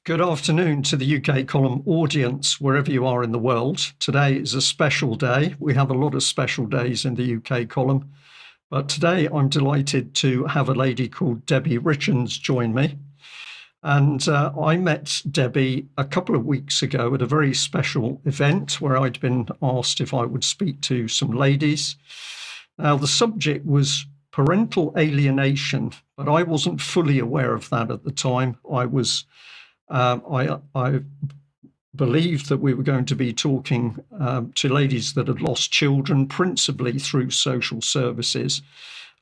Good afternoon to the UK column audience, wherever you are in the world. Today is a special day. We have a lot of special days in the UK column, but today I'm delighted to have a lady called Debbie Richards join me. And I met Debbie a couple of weeks ago at a very special event where I'd been asked if I would speak to some ladies. Now, the subject was parental alienation, but I wasn't fully aware of that at the time. I believed that we were going to be talking to ladies that had lost children, principally through social services.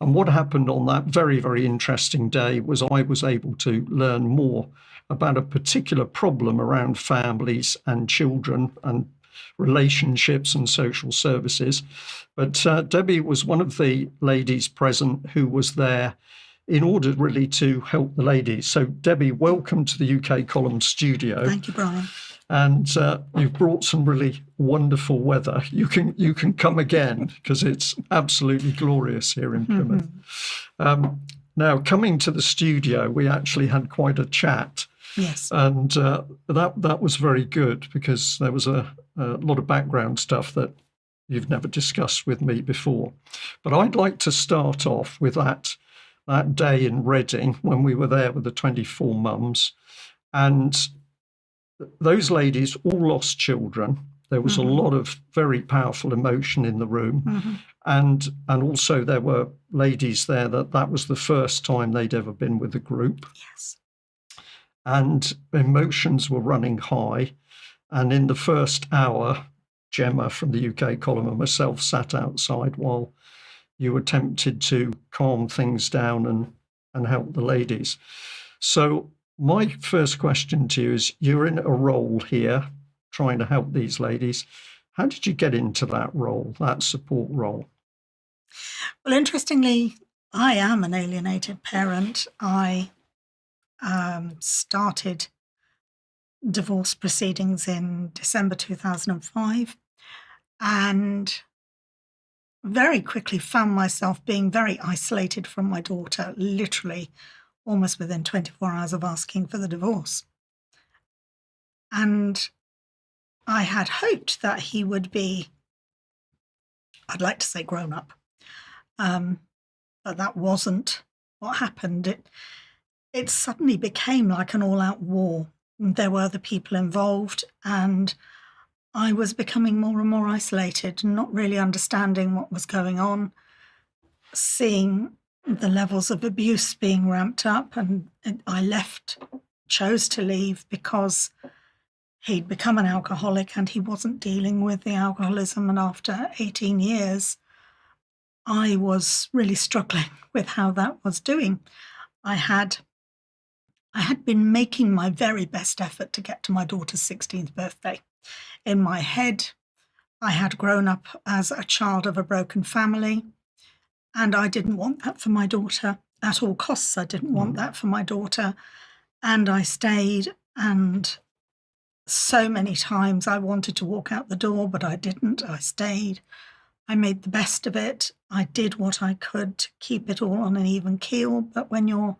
And what happened on that very, very interesting day was I was able to learn more about a particular problem around families and children and relationships and social services. But Debbie was one of the ladies present who was there in order really to help the ladies. So Debbie, welcome to the UK column studio. Thank you, Brian. And you've brought some really wonderful weather. You can come again because it's absolutely glorious here in Plymouth. Now, coming to the studio, we actually had quite a chat. Yes. And that was very good because there was a lot of background stuff that you've never discussed with me before. But I'd like to start off with that day in Reading when we were there with the 24 mums. And those ladies all lost children. There was a lot of very powerful emotion in the room. And also there were ladies there that was the first time they'd ever been with a group. Yes. And emotions were running high. And in the first hour, Gemma from the UK column and myself sat outside while you attempted to calm things down and help the ladies. So my first question to you is, you're in a role here trying to help these ladies. How did you get into that role, that support role? Well, interestingly, I am an alienated parent. I started divorce proceedings in December 2005 and very quickly found myself being very isolated from my daughter, literally almost within 24 hours of asking for the divorce. And I had hoped that he would be, I'd like to say grown up, but that wasn't what happened. It suddenly became like an all-out war. There were other people involved, and I was becoming more and more isolated, not really understanding what was going on, seeing the levels of abuse being ramped up, and I chose to leave because he'd become an alcoholic and he wasn't dealing with the alcoholism. And after 18 years, I was really struggling with how that was doing. I had been making my very best effort to get to my daughter's 16th birthday. In my head, I had grown up as a child of a broken family, and I didn't want that for my daughter at all costs. I didn't want that for my daughter, and I stayed, and so many times I wanted to walk out the door, but I didn't. I stayed. I made the best of it. I did what I could to keep it all on an even keel, but when you're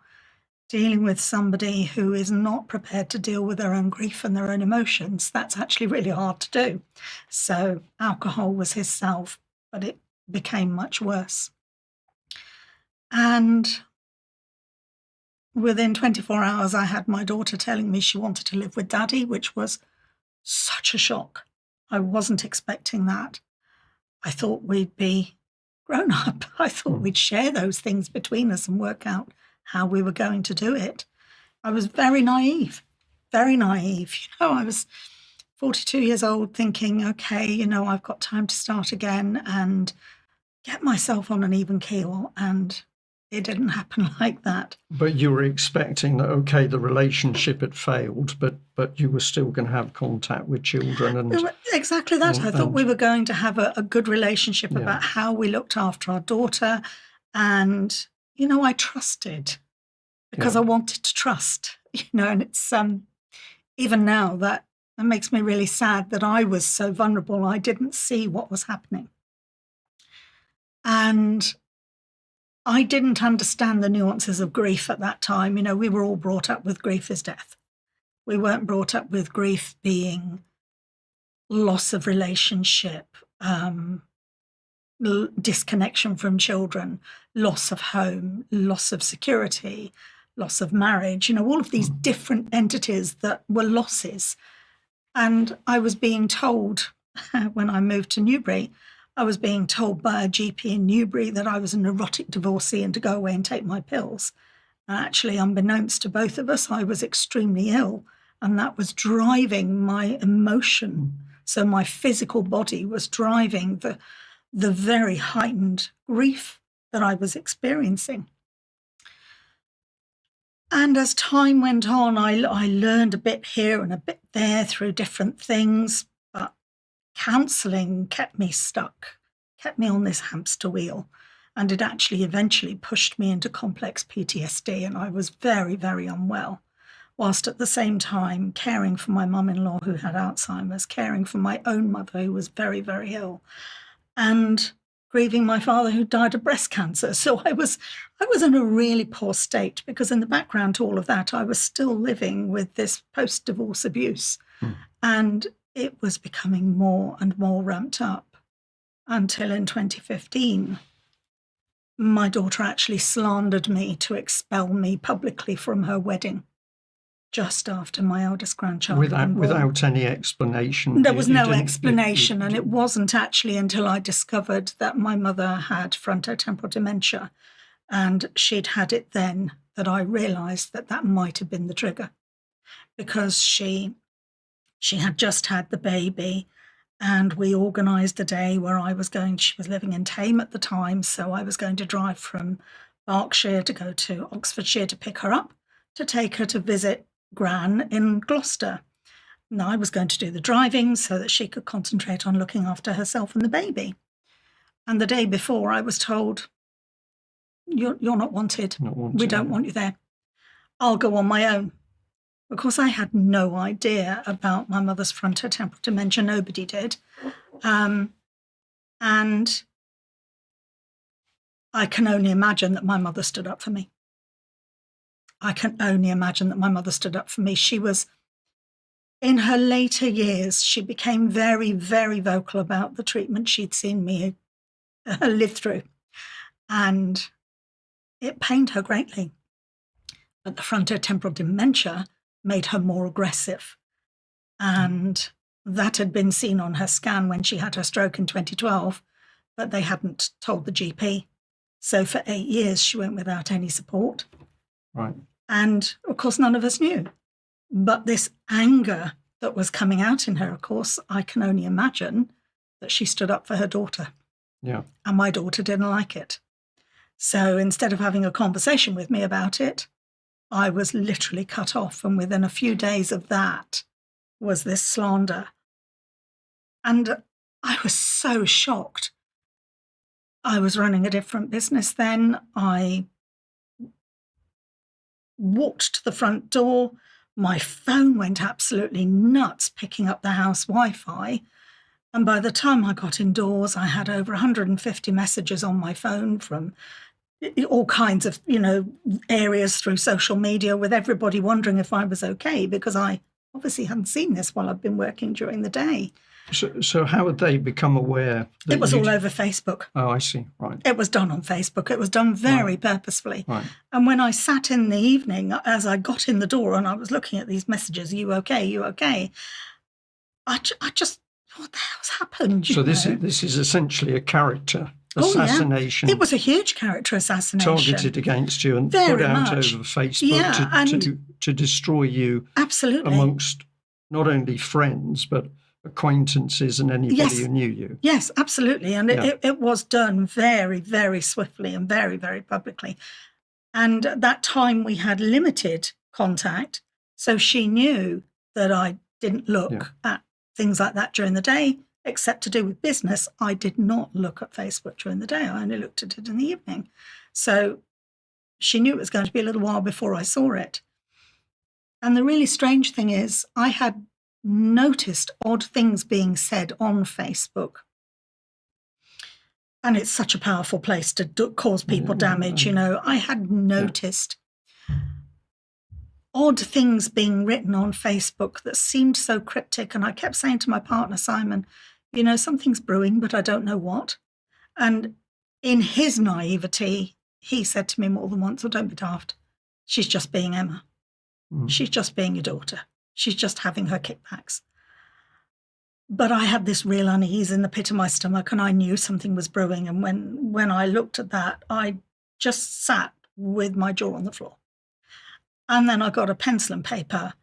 dealing with somebody who is not prepared to deal with their own grief and their own emotions, that's actually really hard to do. So alcohol was his salve, but it became much worse. And within 24 hours, I had my daughter telling me she wanted to live with daddy, which was such a shock. I wasn't expecting that. I thought we'd be grown up. I thought we'd share those things between us and work out how we were going to do it. I was very naive, very naive. I was 42 years old thinking, okay, I've got time to start again and get myself on an even keel. And it didn't happen like that. But you were expecting that, okay, the relationship had failed, but you were still going to have contact with children. And exactly that. I thought we were going to have a good relationship about how we looked after our daughter. And I trusted because I wanted to trust, and it's even now that makes me really sad that I was so vulnerable. I didn't see what was happening. And I didn't understand the nuances of grief at that time. We were all brought up with grief is death. We weren't brought up with grief being loss of relationship, disconnection from children, loss of home, loss of security, loss of marriage, all of these different entities that were losses. And I was being told when I moved to Newbury, I was being told by a GP in Newbury that I was a neurotic divorcee and to go away and take my pills. And actually, unbeknownst to both of us, I was extremely ill, and that was driving my emotion. So my physical body was driving the very heightened grief that I was experiencing. And as time went on, I learned a bit here and a bit there through different things, but counselling kept me stuck, kept me on this hamster wheel, and it actually eventually pushed me into complex PTSD, and I was very, very unwell, whilst at the same time caring for my mum-in-law who had Alzheimer's, caring for my own mother who was very, very ill, and grieving my father who died of breast cancer. So I was in a really poor state, because in the background to all of that, I was still living with this post-divorce abuse. And it was becoming more and more ramped up until in 2015, my daughter actually slandered me to expel me publicly from her wedding just after my eldest grandchild. Without any explanation? There was no explanation, and it wasn't actually until I discovered that my mother had frontotemporal dementia, and she'd had it then, that I realised that might have been the trigger, because she had just had the baby, and we organised a day where she was living in Tame at the time, so I was going to drive from Berkshire to go to Oxfordshire to pick her up, to take her to visit Gran in Gloucester. And I was going to do the driving so that she could concentrate on looking after herself and the baby. And the day before, I was told, you're not wanted. We don't want you there. I'll go on my own. Of course, I had no idea about my mother's frontotemporal dementia. Nobody did. And I can only imagine that my mother stood up for me. I can only imagine that my mother stood up for me. She was, in her later years, she became very, very vocal about the treatment she'd seen me live through. And it pained her greatly. But the frontotemporal dementia made her more aggressive. And that had been seen on her scan when she had her stroke in 2012, but they hadn't told the GP. So for 8 years, she went without any support. Right. And of course, none of us knew. But this anger that was coming out in her, of course, I can only imagine that she stood up for her daughter. Yeah. And my daughter didn't like it. So instead of having a conversation with me about it, I was literally cut off. And within a few days of that was this slander. And I was so shocked. I was running a different business then. I walked to the front door. My phone went absolutely nuts picking up the house Wi-Fi. And by the time I got indoors, I had over 150 messages on my phone from all kinds of, areas through social media, with everybody wondering if I was okay, because I obviously hadn't seen this while I'd been working during the day. So how had they become aware? It was all over Facebook. Oh, I see. Right. It was done on Facebook. It was done very purposefully. Right. And when I sat in the evening, as I got in the door and I was looking at these messages, "Are you okay? Are you okay?" I just, what the hell's happened? So this is essentially a character assassination. It was a huge character assassination. Targeted against you and Very put out much. over Facebook to destroy you. Absolutely. Amongst not only friends, but acquaintances and anybody who knew you. Yes, absolutely. And it was done very, very swiftly and very, very publicly. And at that time we had limited contact. So she knew that I didn't look at things like that during the day, except to do with business. I did not look at Facebook during the day. I only looked at it in the evening. So she knew it was going to be a little while before I saw it. And the really strange thing is, I had noticed odd things being said on Facebook. And it's such a powerful place to cause people damage, I had noticed odd things being written on Facebook that seemed so cryptic. And I kept saying to my partner, Simon, something's brewing, but I don't know what. And in his naivety, he said to me more than once, "Oh, don't be daft. She's just being Emma. She's just being your daughter. She's just having her kickbacks." But I had this real unease in the pit of my stomach, and I knew something was brewing. And when I looked at that, I just sat with my jaw on the floor. And then I got a pencil and paper,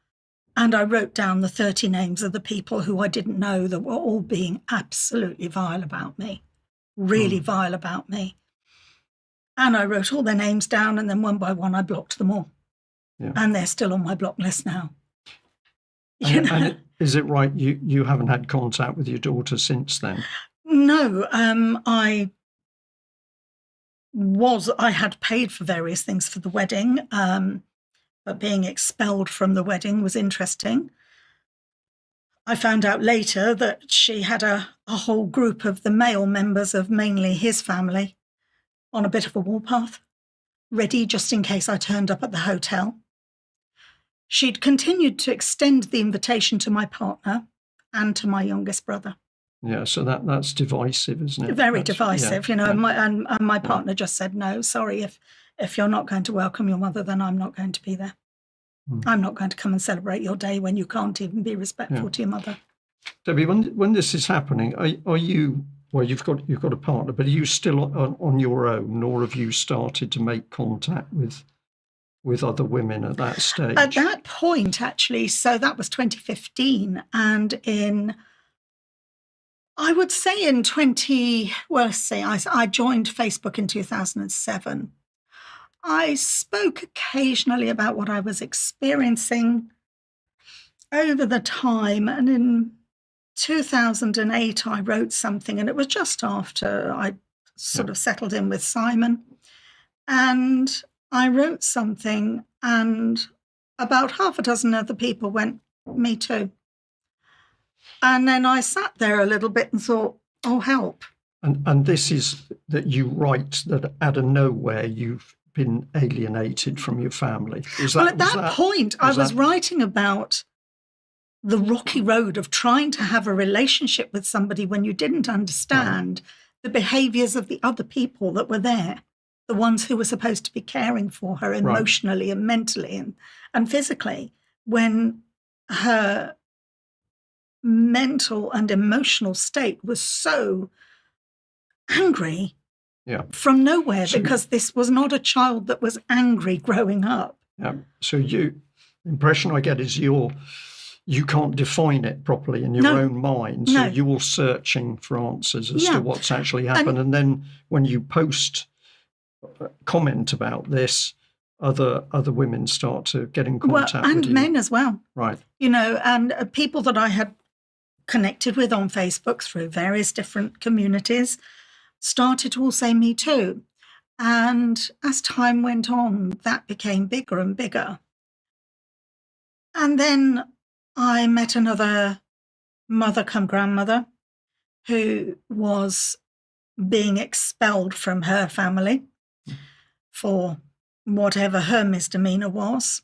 and I wrote down the 30 names of the people who I didn't know that were all being absolutely vile about me, really vile about me. And I wrote all their names down, and then one by one, I blocked them all. Yeah. And they're still on my block list now. And is it right you haven't had contact with your daughter since then? No, I had paid for various things for the wedding, but being expelled from the wedding was interesting. I found out later that she had a whole group of the male members of mainly his family on a bit of a warpath, ready just in case I turned up at the hotel. She'd continued to extend the invitation to my partner and to my youngest brother. Yeah, so that's divisive, isn't it? Very divisive, And my partner just said, "No, sorry, if you're not going to welcome your mother, then I'm not going to be there. I'm not going to come and celebrate your day when you can't even be respectful to your mother." Debbie, when this is happening, are you? Well, you've got a partner, but are you still on your own, or have you started to make contact with other women at that stage? At that point, actually, so that was 2015, and I would say I joined Facebook in 2007. I spoke occasionally about what I was experiencing over the time, and in 2008, I wrote something, and it was just after I sort of settled in with Simon. And I wrote something, and about half a dozen other people went, "Me too." And then I sat there a little bit and thought, "Oh, help." And this is that you write that out of nowhere you've been alienated from your family. At that point, I was writing about the rocky road of trying to have a relationship with somebody when you didn't understand the behaviours of the other people that were there, the ones who were supposed to be caring for her emotionally and mentally and physically, when her mental and emotional state was so angry from nowhere, because this was not a child that was angry growing up. Yeah. So the impression I get is you can't define it properly in your own mind. So you're searching for answers as to what's actually happened. And then when you post comment about this, other women start to get in contact with you. And men as well. Right. And people that I had connected with on Facebook through various different communities started to all say "me too." And as time went on, that became bigger and bigger. And then I met another mother come grandmother who was being expelled from her family for whatever her misdemeanor was.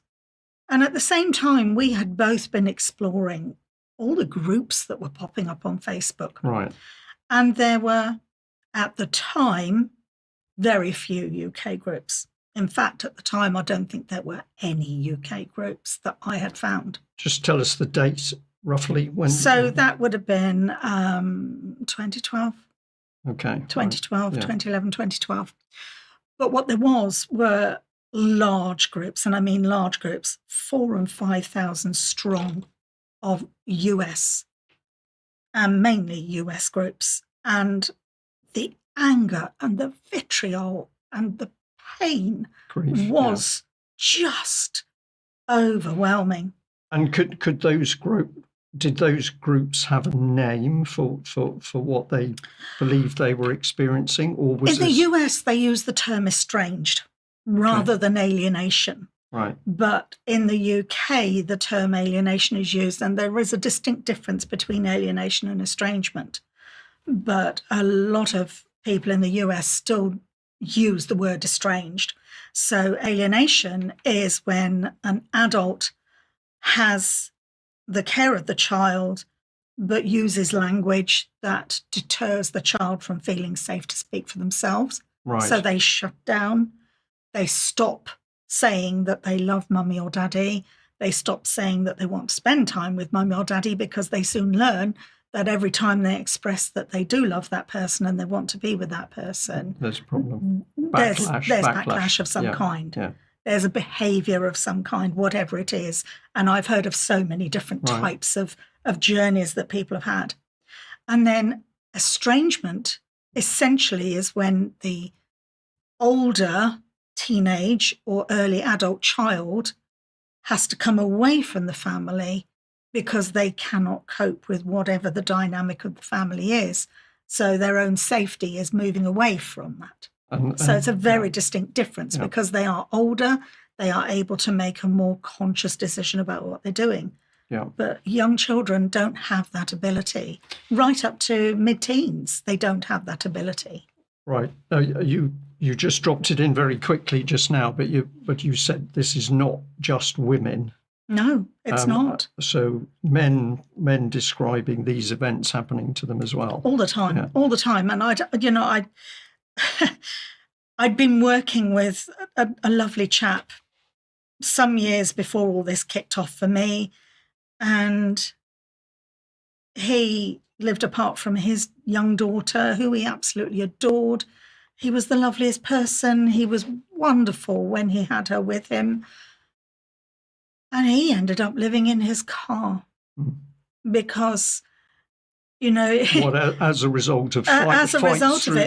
And at the same time, we had both been exploring all the groups that were popping up on Facebook. Right. And there were, at the time, very few UK groups. In fact, at the time, I don't think there were any UK groups that I had found. Just tell us the dates roughly when. So that would have been 2012. Okay. 2012, 2011, 2012. But what there were large groups, and I mean large groups, 4,000 and 5,000 strong of US, and mainly US groups. And the anger and the vitriol and the pain was just overwhelming. And did those groups have a name for what they believed they were experiencing, or was in the US they use the term estranged rather than alienation? Right. But in the UK the term alienation is used, and there is a distinct difference between alienation and estrangement. But a lot of people in the US still use the word estranged. So alienation is when an adult has the care of the child, but uses language that deters the child from feeling safe to speak for themselves. Right. So they shut down, they stop saying that they love mummy or daddy, they stop saying that they want to spend time with mummy or daddy, because they soon learn that every time they express that they do love that person and they want to be with that person, there's a problem. There's backlash of some kind. Yeah. There's a behavior of some kind, whatever it is. And I've heard of so many different types of journeys that people have had. And then estrangement essentially is when the older teenage or early adult child has to come away from the family because they cannot cope with whatever the dynamic of the family is. So their own safety is moving away from that. So it's a very distinct difference, because they are older, they are able to make a more conscious decision about what they're doing. Yeah. But young children don't have that ability. Right up to mid-teens, they don't have that ability. Right. You just dropped it in very quickly just now, but you said this is not just women. No, it's not. So men describing these events happening to them as well. All the time, all the time. And I'd been working with a lovely chap some years before all this kicked off for me, and he lived apart from his young daughter, who he absolutely adored. He was the loveliest person. He was wonderful when he had her with him. And he ended up living in his car because, as a result of fights through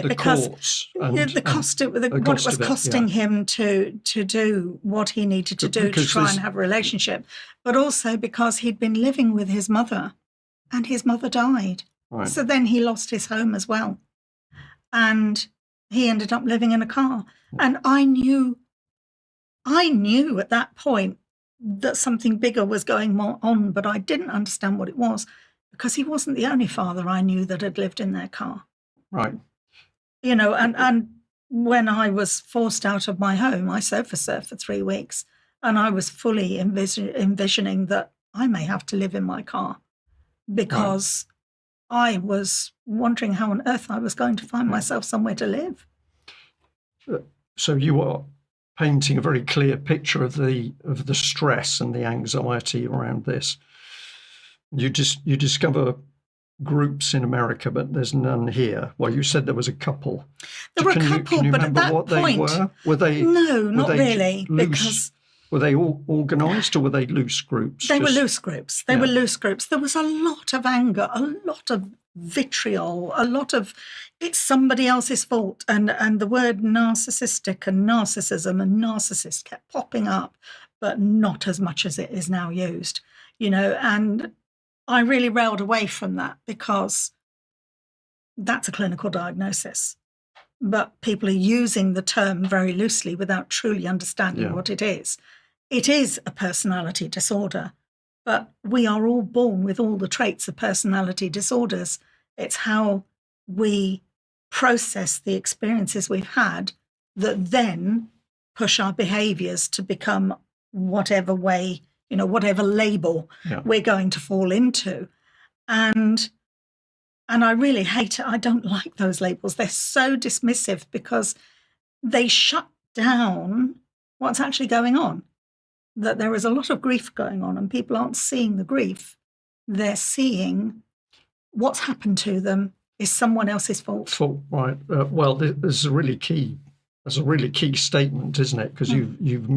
the courts, the cost what it was costing him to do what he needed to do to try and have a relationship, but also because he'd been living with his mother, and his mother died. Right. So then he lost his home as well, and he ended up living in a car. And I knew at that point that something bigger was going on, but I didn't understand what it was, because he wasn't the only father I knew that had lived in their car. Right. And when I was forced out of my home, I sofa surfed for 3 weeks, and I was fully envisioning that I may have to live in my car, because I was wondering how on earth I was going to find myself somewhere to live. So you are painting a very clear picture of the stress and the anxiety around this. You discover groups in America, but there's none here. Well, you said there was a couple. There were a couple, but at that point, were they? No, not really, because were they all organised, or were they loose groups? They were loose groups. They were loose groups. There was a lot of anger, a lot of vitriol, a lot of it's somebody else's fault, and the word narcissistic and narcissism and narcissist kept popping up, but not as much as it is now used, and I really railed away from that, because that's a clinical diagnosis, but people are using the term very loosely without truly understanding what it is. It is a personality disorder, but we are all born with all the traits of personality disorders. It's how we process the experiences we've had that then push our behaviors to become whatever way, whatever label we're going to fall into. And I really hate it. I don't like those labels. They're so dismissive, because they shut down what's actually going on. That there is a lot of grief going on, and people aren't seeing the grief. They're seeing what's happened to them is someone else's fault. Right. Well, this is a really key. That's a really key statement, isn't it? Because you've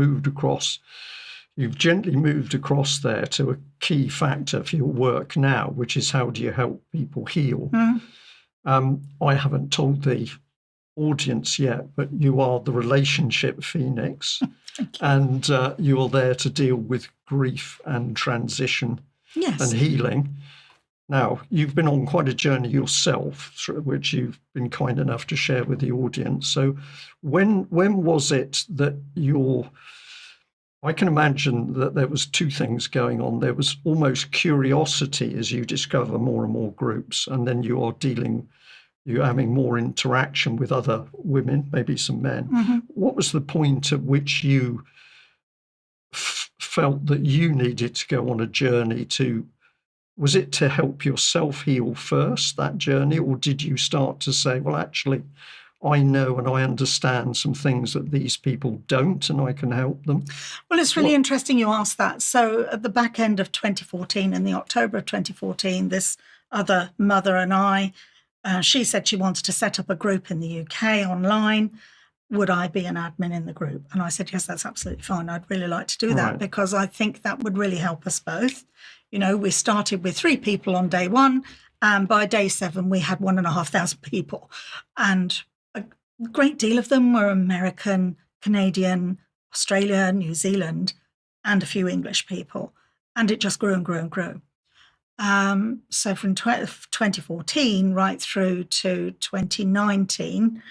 gently moved across there to a key factor for your work now, which is how do you help people heal? I haven't told the audience yet, but you are the relationship phoenix, and you are there to deal with grief and transition and healing. Now, you've been on quite a journey yourself, which you've been kind enough to share with the audience. So when was it that I can imagine that there was two things going on. There was almost curiosity as you discover more and more groups, and then you are dealing you having more interaction with other women, maybe some men. Mm-hmm. What was the point at which you felt that you needed to go on a journey to? Was it to help yourself heal first, that journey, or did you start to say, well, actually, I know and I understand some things that these people don't, and I can help them? Well, it's really interesting you asked that. So at the back end of 2014, in the October of 2014, this other mother and I, she said she wanted to set up a group in the UK online. Would I be an admin in the group? And I said, yes, that's absolutely fine. I'd really like to do that because I think that would really help us both. You know, we started with 3 people on day 1, and by day 7, we had 1,500 people. And a great deal of them were American, Canadian, Australia, New Zealand, and a few English people. And it just grew and grew and grew. So from 2014 right through to 2019,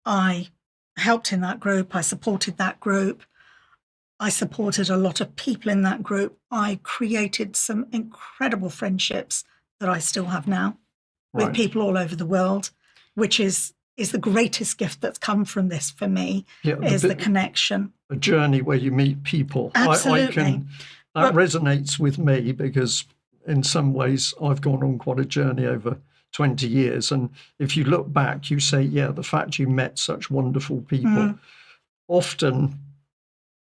I helped in that group. I supported that group. I supported a lot of people in that group. I created some incredible friendships that I still have now with people all over the world, which is the greatest gift that's come from this for me, is the connection. A journey where you meet people. Absolutely. That resonates with me because in some ways I've gone on quite a journey over 20 years. And if you look back, you say, yeah, the fact you met such wonderful people, often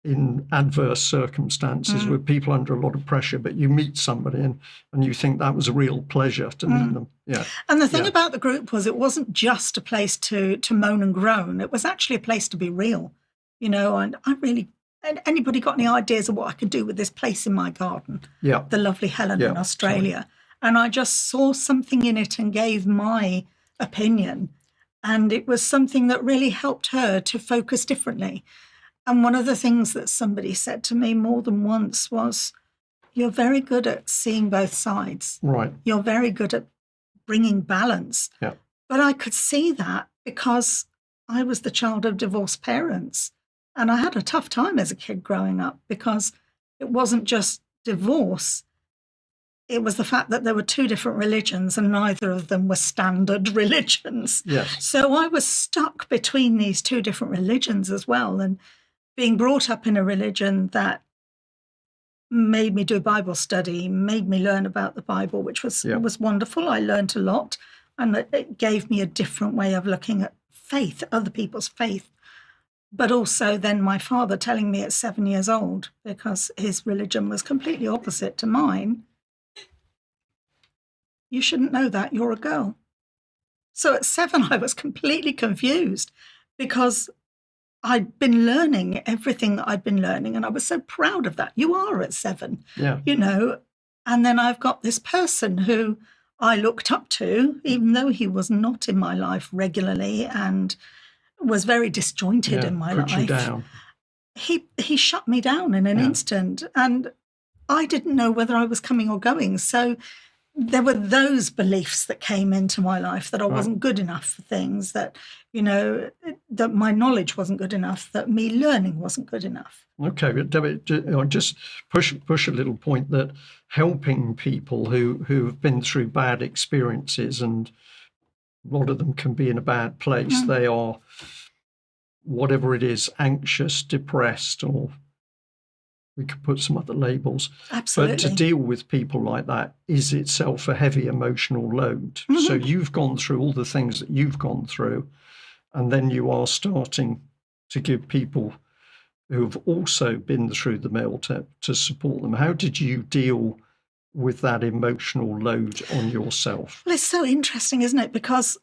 in adverse circumstances with people under a lot of pressure, but you meet somebody and you think that was a real pleasure to meet them. Yeah. And the thing about the group was it wasn't just a place to moan and groan. It was actually a place to be real, you know, and anybody got any ideas of what I could do with this place in my garden? Yeah. The lovely Helen in Australia. And I just saw something in it and gave my opinion. And it was something that really helped her to focus differently. And one of the things that somebody said to me more than once was, you're very good at seeing both sides. Right. You're very good at bringing balance. Yeah. But I could see that because I was the child of divorced parents. And I had a tough time as a kid growing up because it wasn't just divorce. It was the fact that there were 2 different religions and neither of them were standard religions. Yes. So I was stuck between these 2 different religions as well. And being brought up in a religion that made me do Bible study, made me learn about the Bible, which was wonderful. I learned a lot, and it gave me a different way of looking at faith, other people's faith. But also then my father telling me at 7 years old, because his religion was completely opposite to mine, you shouldn't know that, you're a girl. So at 7, I was completely confused because I'd been learning everything that I'd been learning, and I was so proud of that. You are at 7, you know. And then I've got this person who I looked up to, even though he was not in my life regularly and was very disjointed in my life. You down. He shut me down in an instant, and I didn't know whether I was coming or going. So there were those beliefs that came into my life that I wasn't good enough for things, that, you know, that my knowledge wasn't good enough, that me learning wasn't good enough. Okay, but Debbie, just push a little point that helping people who have been through bad experiences, and a lot of them can be in a bad place. They are, whatever it is, anxious, depressed, or we could put some other labels. Absolutely. But to deal with people like that is itself a heavy emotional load. So you've gone through all the things that you've gone through, and then you are starting to give people who've also been through the mill to support them. How did you deal with that emotional load on yourself? Well, it's so interesting, isn't it? Because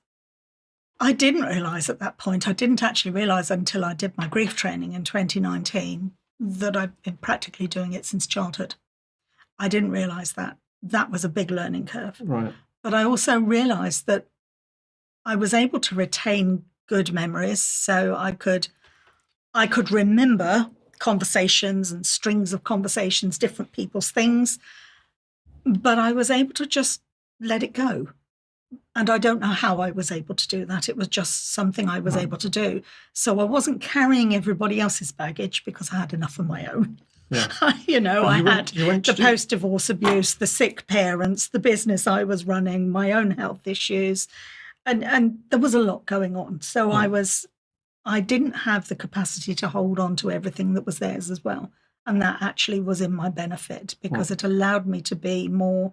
I didn't realise at that point, I didn't actually realise until I did my grief training in 2019, that I've been practically doing it since childhood. I didn't realise that. That was a big learning curve. Right. But I also realised that I was able to retain good memories. So I could remember conversations and strings of conversations, different people's things, but I was able to just let it go. And I don't know how I was able to do that. It was just something I was able to do. So I wasn't carrying everybody else's baggage because I had enough of my own. Yeah. I had the post-divorce abuse, the sick parents, the business I was running, my own health issues. and there was a lot going on. So Mm. I didn't have the capacity to hold on to everything that was theirs as well. And that actually was in my benefit because it allowed me to be more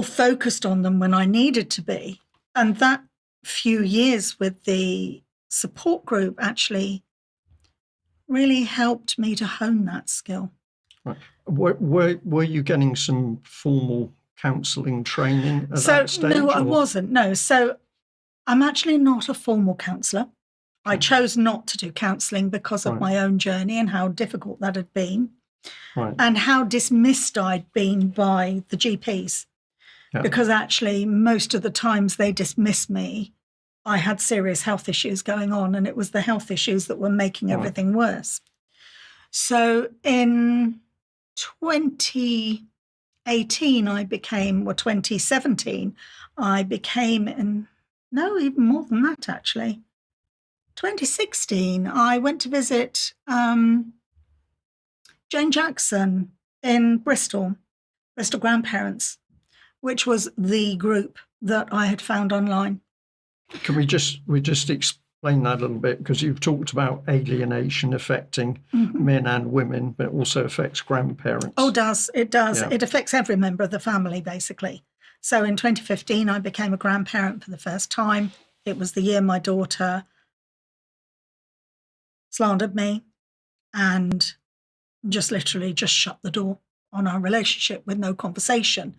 focused on them when I needed to be. And that few years with the support group actually really helped me to hone that skill. Right. Were you getting some formal counselling training at that stage? No, I or- wasn't. No. So I'm actually not a formal counsellor. I chose not to do counselling because of Right. my own journey and how difficult that had been Right. and how dismissed I'd been by the GPs. Yeah. Because actually, most of the times they dismissed me, I had serious health issues going on, and it was the health issues that were making Right. everything worse. So in 2018, I became, or 2017, I became, no, even more than that, actually. 2016, I went to visit Jane Jackson in Bristol Grandparents, which was the group that I had found online. Can we just explain that a little bit? Because you've talked about alienation affecting men and women, but it also affects grandparents. Oh, it does. Yeah. It affects every member of the family, basically. So in 2015, I became a grandparent for the first time. It was the year my daughter slandered me and just literally just shut the door on our relationship with no conversation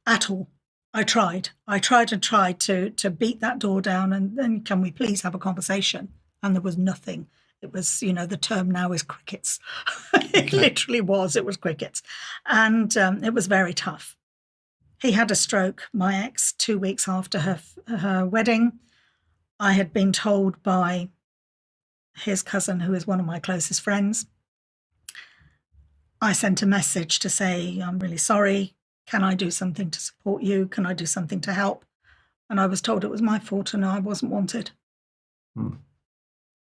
at all. I tried to beat that door down and then, can we please have a conversation? And there was nothing. It was, the term now is crickets. It literally was. It was crickets. And it was very tough. He had a stroke, my ex, 2 weeks after her wedding. I had been told by his cousin, who is one of my closest friends. I sent a message to say, I'm really sorry. Can I do something to support you? Can I do something to help? And I was told it was my fault and I wasn't wanted. And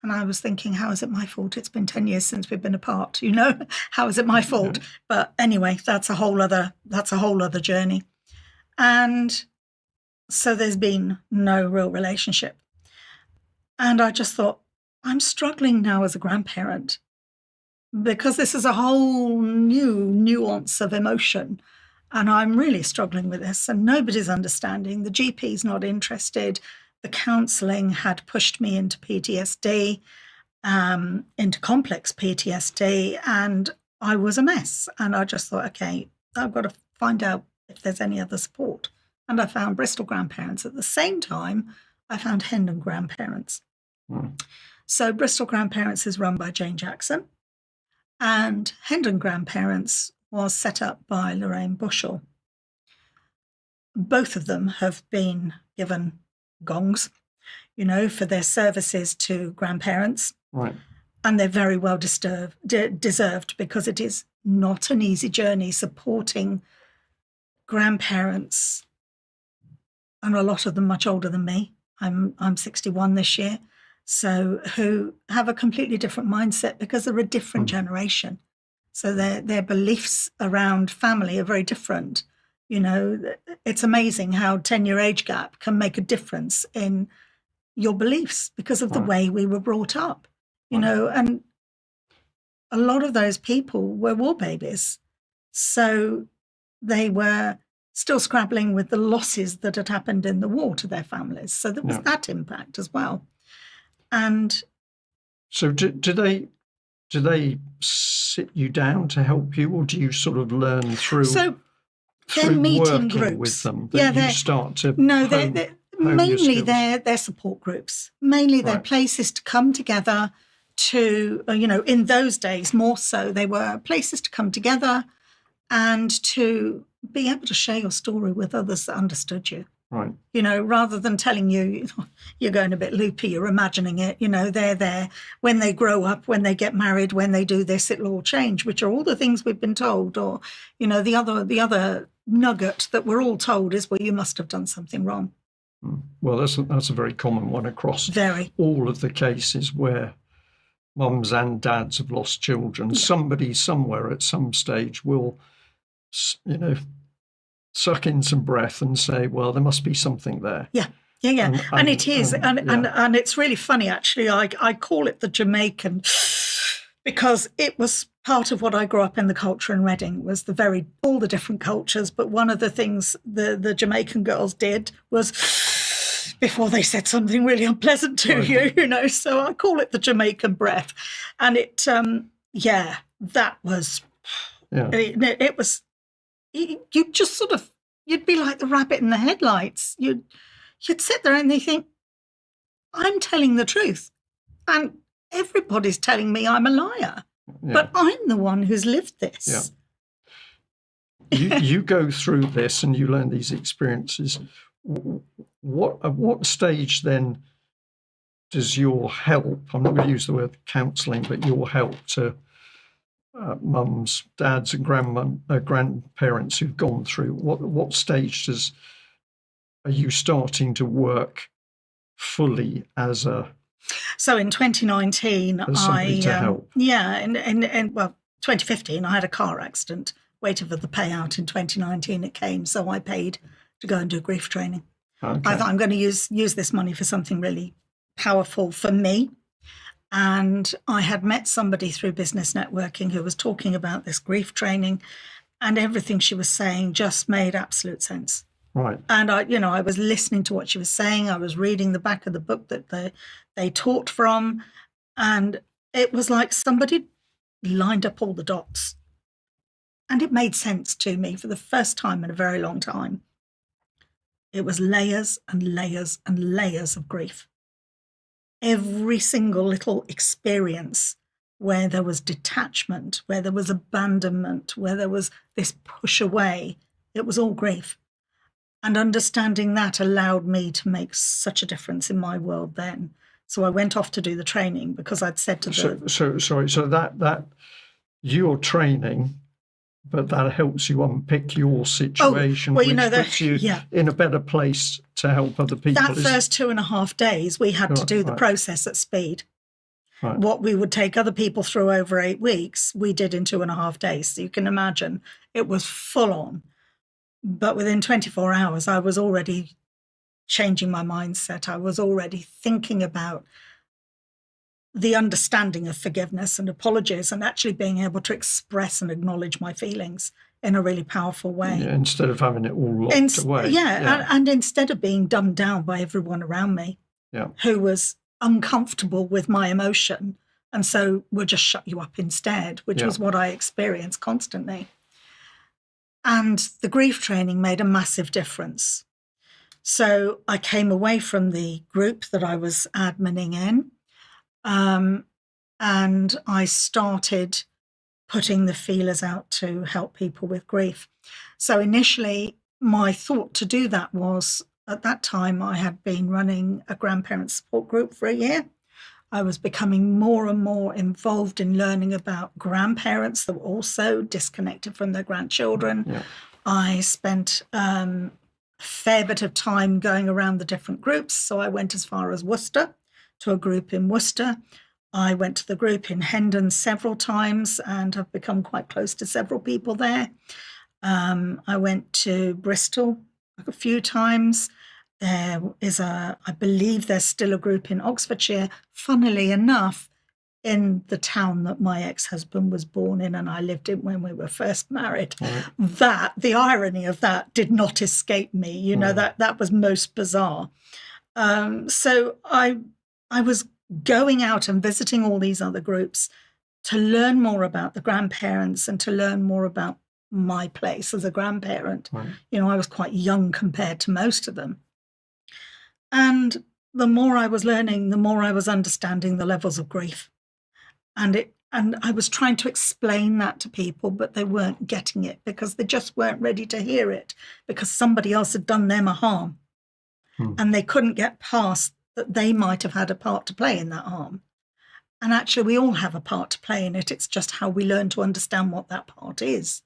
I was thinking, how is it my fault? It's been 10 years since we've been apart, How is it my fault? Yeah. But anyway, that's a whole other journey. And so there's been no real relationship. And I just thought, I'm struggling now as a grandparent because this is a whole new nuance of emotion. And I'm really struggling with this and nobody's understanding. The GP's not interested. The counselling had pushed me into PTSD, into complex PTSD, and I was a mess. And I just thought, okay, I've got to find out if there's any other support. And I found Bristol Grandparents. At the same time, I found Hendon Grandparents. So Bristol Grandparents is run by Jane Jackson, and Hendon Grandparents was set up by Lorraine Bushell. Both of them have been given gongs, for their services to grandparents. Right. And they're very well deserved because it is not an easy journey supporting grandparents, and a lot of them much older than me. I'm 61 this year. So who have a completely different mindset because they're a different generation. So their beliefs around family are very different. It's amazing how 10-year age gap can make a difference in your beliefs because of the way we were brought up, and a lot of those people were war babies. So they were still scrabbling with the losses that had happened in the war to their families. So there was that impact as well. And so do they sit you down to help you, or do you sort of learn through they're meeting working groups with them that you start to they're mainly they're support groups. Mainly they're places to come together to in those days more so, they were places to come together and to be able to share your story with others that understood you. Right. Rather than telling you, you're going a bit loopy, you're imagining it, they're there. When they grow up, when they get married, when they do this, it'll all change, which are all the things we've been told. Or, the other nugget that we're all told is, well, you must have done something wrong. Well, that's a very common one across all of the cases where mums and dads have lost children. Yeah. Somebody somewhere at some stage will, suck in some breath and say, well, there must be something there. Yeah. And it is. And it's really funny, actually. I call it the Jamaican because it was part of what I grew up in, the culture in Reading, was all the different cultures. But one of the things the Jamaican girls did was, before they said something really unpleasant to you, so I call it the Jamaican breath. And it, that was, it was, you just sort of, you'd be like the rabbit in the headlights. You'd sit there and you think, I'm telling the truth. And everybody's telling me I'm a liar. Yeah. But I'm the one who's lived this. Yeah. You go through this and you learn these experiences. At what stage then does your help, I'm not going to use the word counselling, but your help to mums, dads and grandparents who've gone through, what stage are you starting to work fully as a... So in 2019, somebody to help? Yeah, and 2015, I had a car accident, waited for the payout. In 2019, it came, so I paid to go and do grief training. Okay. I thought, I'm going to use this money for something really powerful for me. And I had met somebody through business networking who was talking about this grief training, and everything she was saying just made absolute sense. Right. And I was listening to what she was saying. I was reading the back of the book that they taught from, and it was like somebody lined up all the dots. And it made sense to me for the first time in a very long time. It was layers and layers and layers of grief. Every single little experience where there was detachment, where there was abandonment, where there was this push away, it was all grief. And understanding that allowed me to make such a difference in my world then. So I went off to do the training because I'd said to So that you're training, but that helps you unpick your situation, which puts you in a better place to help other people. That first 2.5 days, we had to do the process at speed. Right. What we would take other people through over 8 weeks, we did in 2.5 days. So you can imagine it was full on. But within 24 hours, I was already changing my mindset. I was already thinking about the understanding of forgiveness and apologies, and actually being able to express and acknowledge my feelings in a really powerful way. Yeah, instead of having it all locked away. Yeah. And instead of being dumbed down by everyone around me who was uncomfortable with my emotion, and so would just shut you up instead, which was what I experienced constantly. And the grief training made a massive difference. So I came away from the group that I was adminning in, and I started putting the feelers out to help people with grief. So initially, my thought to do that was, at that time, I had been running a grandparent support group for a year. I was becoming more and more involved in learning about grandparents that were also disconnected from their grandchildren. Yeah. I spent a fair bit of time going around the different groups. So I went as far as Worcester, to a group in Worcester. I went to the group in Hendon several times and have become quite close to several people there. I went to Bristol a few times. There is I believe there's still a group in Oxfordshire, funnily enough, in the town that my ex-husband was born in and I lived in when we were first married. Right. The irony of that did not escape me. That was most bizarre. So I was going out and visiting all these other groups to learn more about the grandparents and to learn more about my place as a grandparent. Right. I was quite young compared to most of them. And the more I was learning, the more I was understanding the levels of grief. And I was trying to explain that to people, but they weren't getting it because they just weren't ready to hear it because somebody else had done them a harm. And they couldn't get past that they might have had a part to play in that harm. And actually, we all have a part to play in it. It's just how we learn to understand what that part is.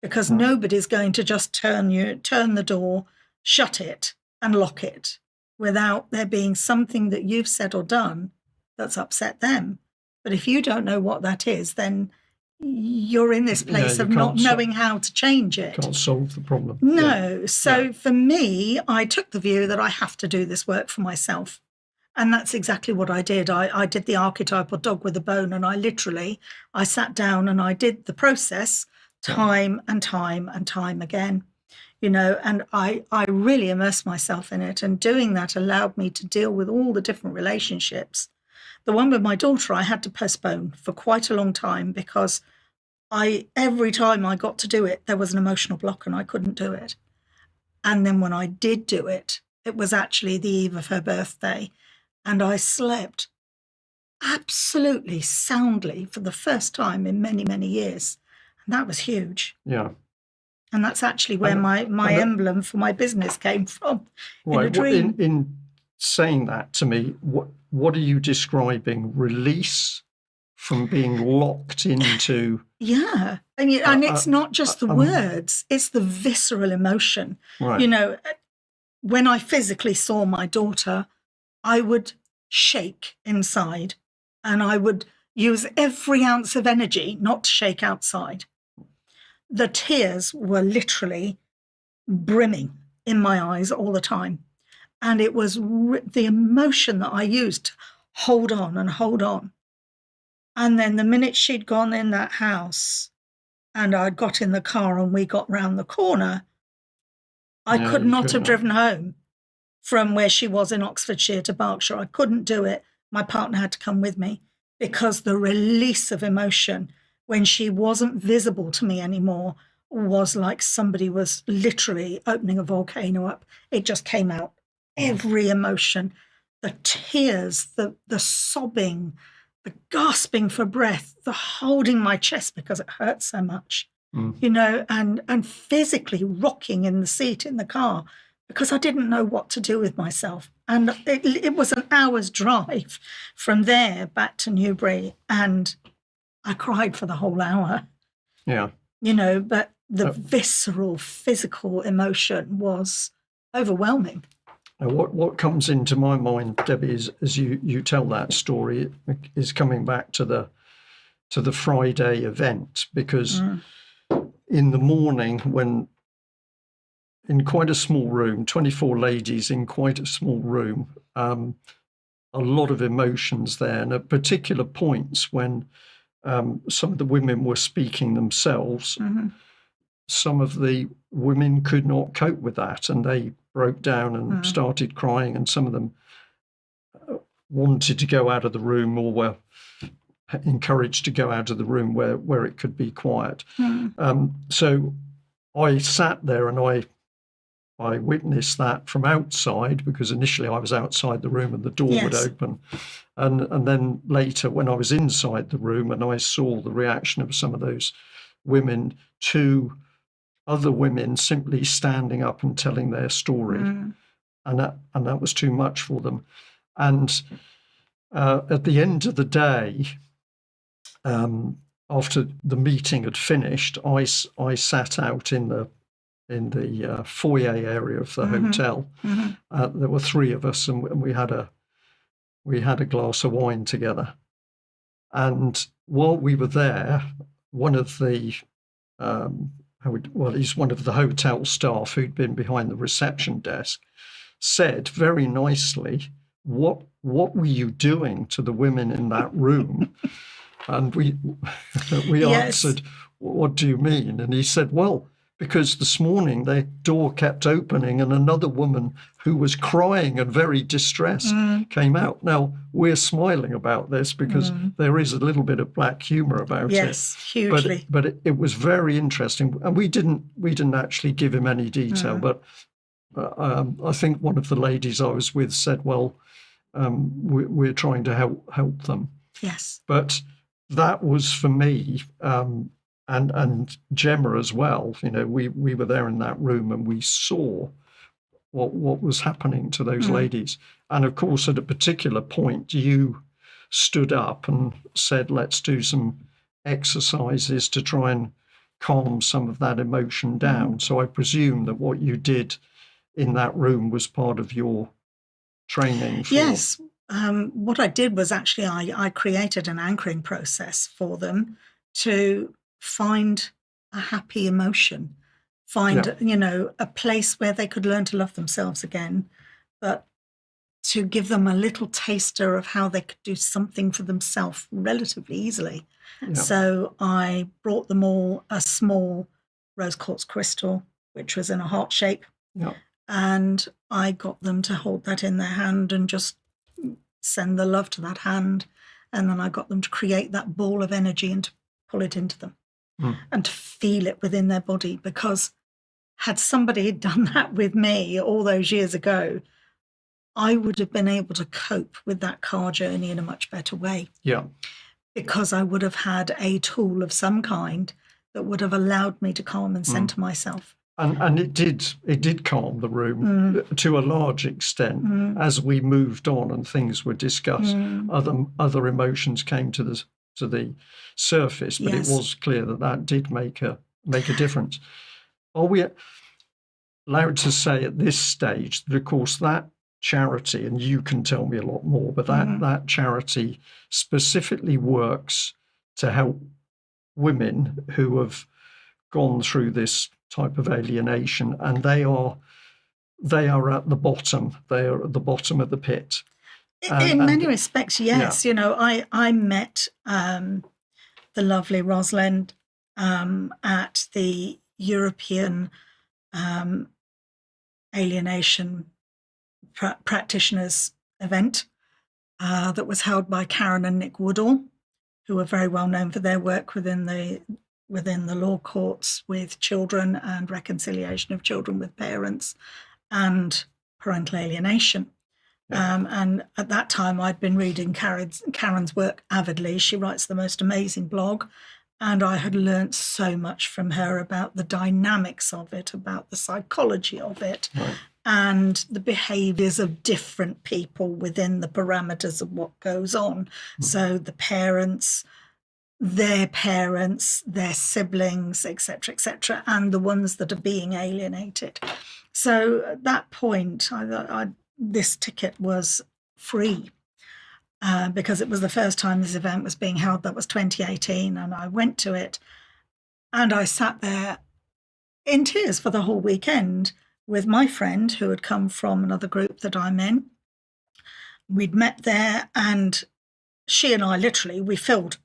Because nobody's going to just turn the door, shut it, and lock it without there being something that you've said or done that's upset them. But if you don't know what that is, then you're in this place you of not can't knowing how to change it. Can't solve the problem. No. So for me, I took the view that I have to do this work for myself. And that's exactly what I did. I did the archetypal dog with a bone, and I sat down and I did the process time and time and time again, and I really immersed myself in it. And doing that allowed me to deal with all the different relationships. The one with my daughter, I had to postpone for quite a long time because every time I got to do it, there was an emotional block and I couldn't do it. And then when I did do it, it was actually the eve of her birthday. And I slept absolutely soundly for the first time in many, many years. And that was huge. Yeah. And that's actually where my emblem for my business came from, in a dream. In saying that to me, what are you describing? Release from being locked into... Yeah. And it's not just the words, it's the visceral emotion. Right. When I physically saw my daughter, I would shake inside and I would use every ounce of energy not to shake outside. The tears were literally brimming in my eyes all the time. And it was the emotion that I used to hold on and hold on. And then the minute she'd gone in that house and I got in the car and we got round the corner, I could not have driven home from where she was in Oxfordshire to Berkshire. I couldn't do it. My partner had to come with me because the release of emotion when she wasn't visible to me anymore was like somebody was literally opening a volcano up. It just came out. Every emotion, the tears, the sobbing, the gasping for breath, the holding my chest because it hurt so much, and physically rocking in the seat in the car because I didn't know what to do with myself. And it was an hour's drive from there back to Newbury, and I cried for the whole hour. Yeah. But the visceral, physical emotion was overwhelming. Now, what comes into my mind, Debbie, is as you tell that story, is coming back to the Friday event, because in the morning, when in quite a small room, 24 ladies in quite a small room, a lot of emotions there, and at particular points when some of the women were speaking themselves, some of the women could not cope with that, and they broke down and started crying, and some of them wanted to go out of the room or were encouraged to go out of the room where it could be quiet. So I sat there and I witnessed that from outside, because initially I was outside the room and the door would open. And then later when I was inside the room and I saw the reaction of some of those women to other women simply standing up and telling their story. And that was too much for them. And at the end of the day, after the meeting had finished, I sat out in the foyer area of the hotel. There were three of us, and we had a glass of wine together. And while we were there, one of the he's one of the hotel staff who'd been behind the reception desk, said very nicely, "What were you doing to the women in that room?" And we answered, "What do you mean?" And he said, "Well, because this morning the door kept opening and another woman who was crying and very distressed came out." Now, we're smiling about this because there is a little bit of black humor about it. Yes, hugely. But it was very interesting. And we didn't actually give him any detail, but I think one of the ladies I was with said, "Well, we're trying to help them." Yes. But that was for me, and Gemma as well. We were there in that room and we saw what was happening to those ladies. And of course, at a particular point, you stood up and said, "Let's do some exercises to try and calm some of that emotion down." So I presume that what you did in that room was part of your training. Yes. What I did was actually I created an anchoring process for them to find a happy emotion, find, a place where they could learn to love themselves again, but to give them a little taster of how they could do something for themselves relatively easily. Yeah. So I brought them all a small rose quartz crystal, which was in a heart shape. Yeah. And I got them to hold that in their hand and just send the love to that hand. And then I got them to create that ball of energy and to pull it into them and to feel it within their body. Because had somebody done that with me all those years ago, I would have been able to cope with that car journey in a much better way. Yeah. Because I would have had a tool of some kind that would have allowed me to calm and center myself. And it did calm the room to a large extent as we moved on and things were discussed. Other emotions came to the surface, but Yes. it was clear that did make a difference. Are we allowed to say at this stage that, of course, that charity, and you can tell me a lot more, but that charity specifically works to help women who have gone through this type of alienation, and they are at the bottom. They are at the bottom of the pit. In many respects, yes. Yeah. I met the lovely Rosalind at the European alienation practitioners event that was held by Karen and Nick Woodall, who are very well known for their work within the law courts with children and reconciliation of children with parents and parental alienation. Yeah. And at that time, I'd been reading Karen's work avidly. She writes the most amazing blog. And I had learnt so much from her about the dynamics of it, about the psychology of it, right, and the behaviours of different people within the parameters of what goes on. So the parents, their siblings, etc., and the ones that are being alienated. So at that point, this ticket was free. Because it was the first time this event was being held. That was 2018, and I went to it, and I sat there in tears for the whole weekend with my friend who had come from another group that I'm in. We'd met there, and she and I we filled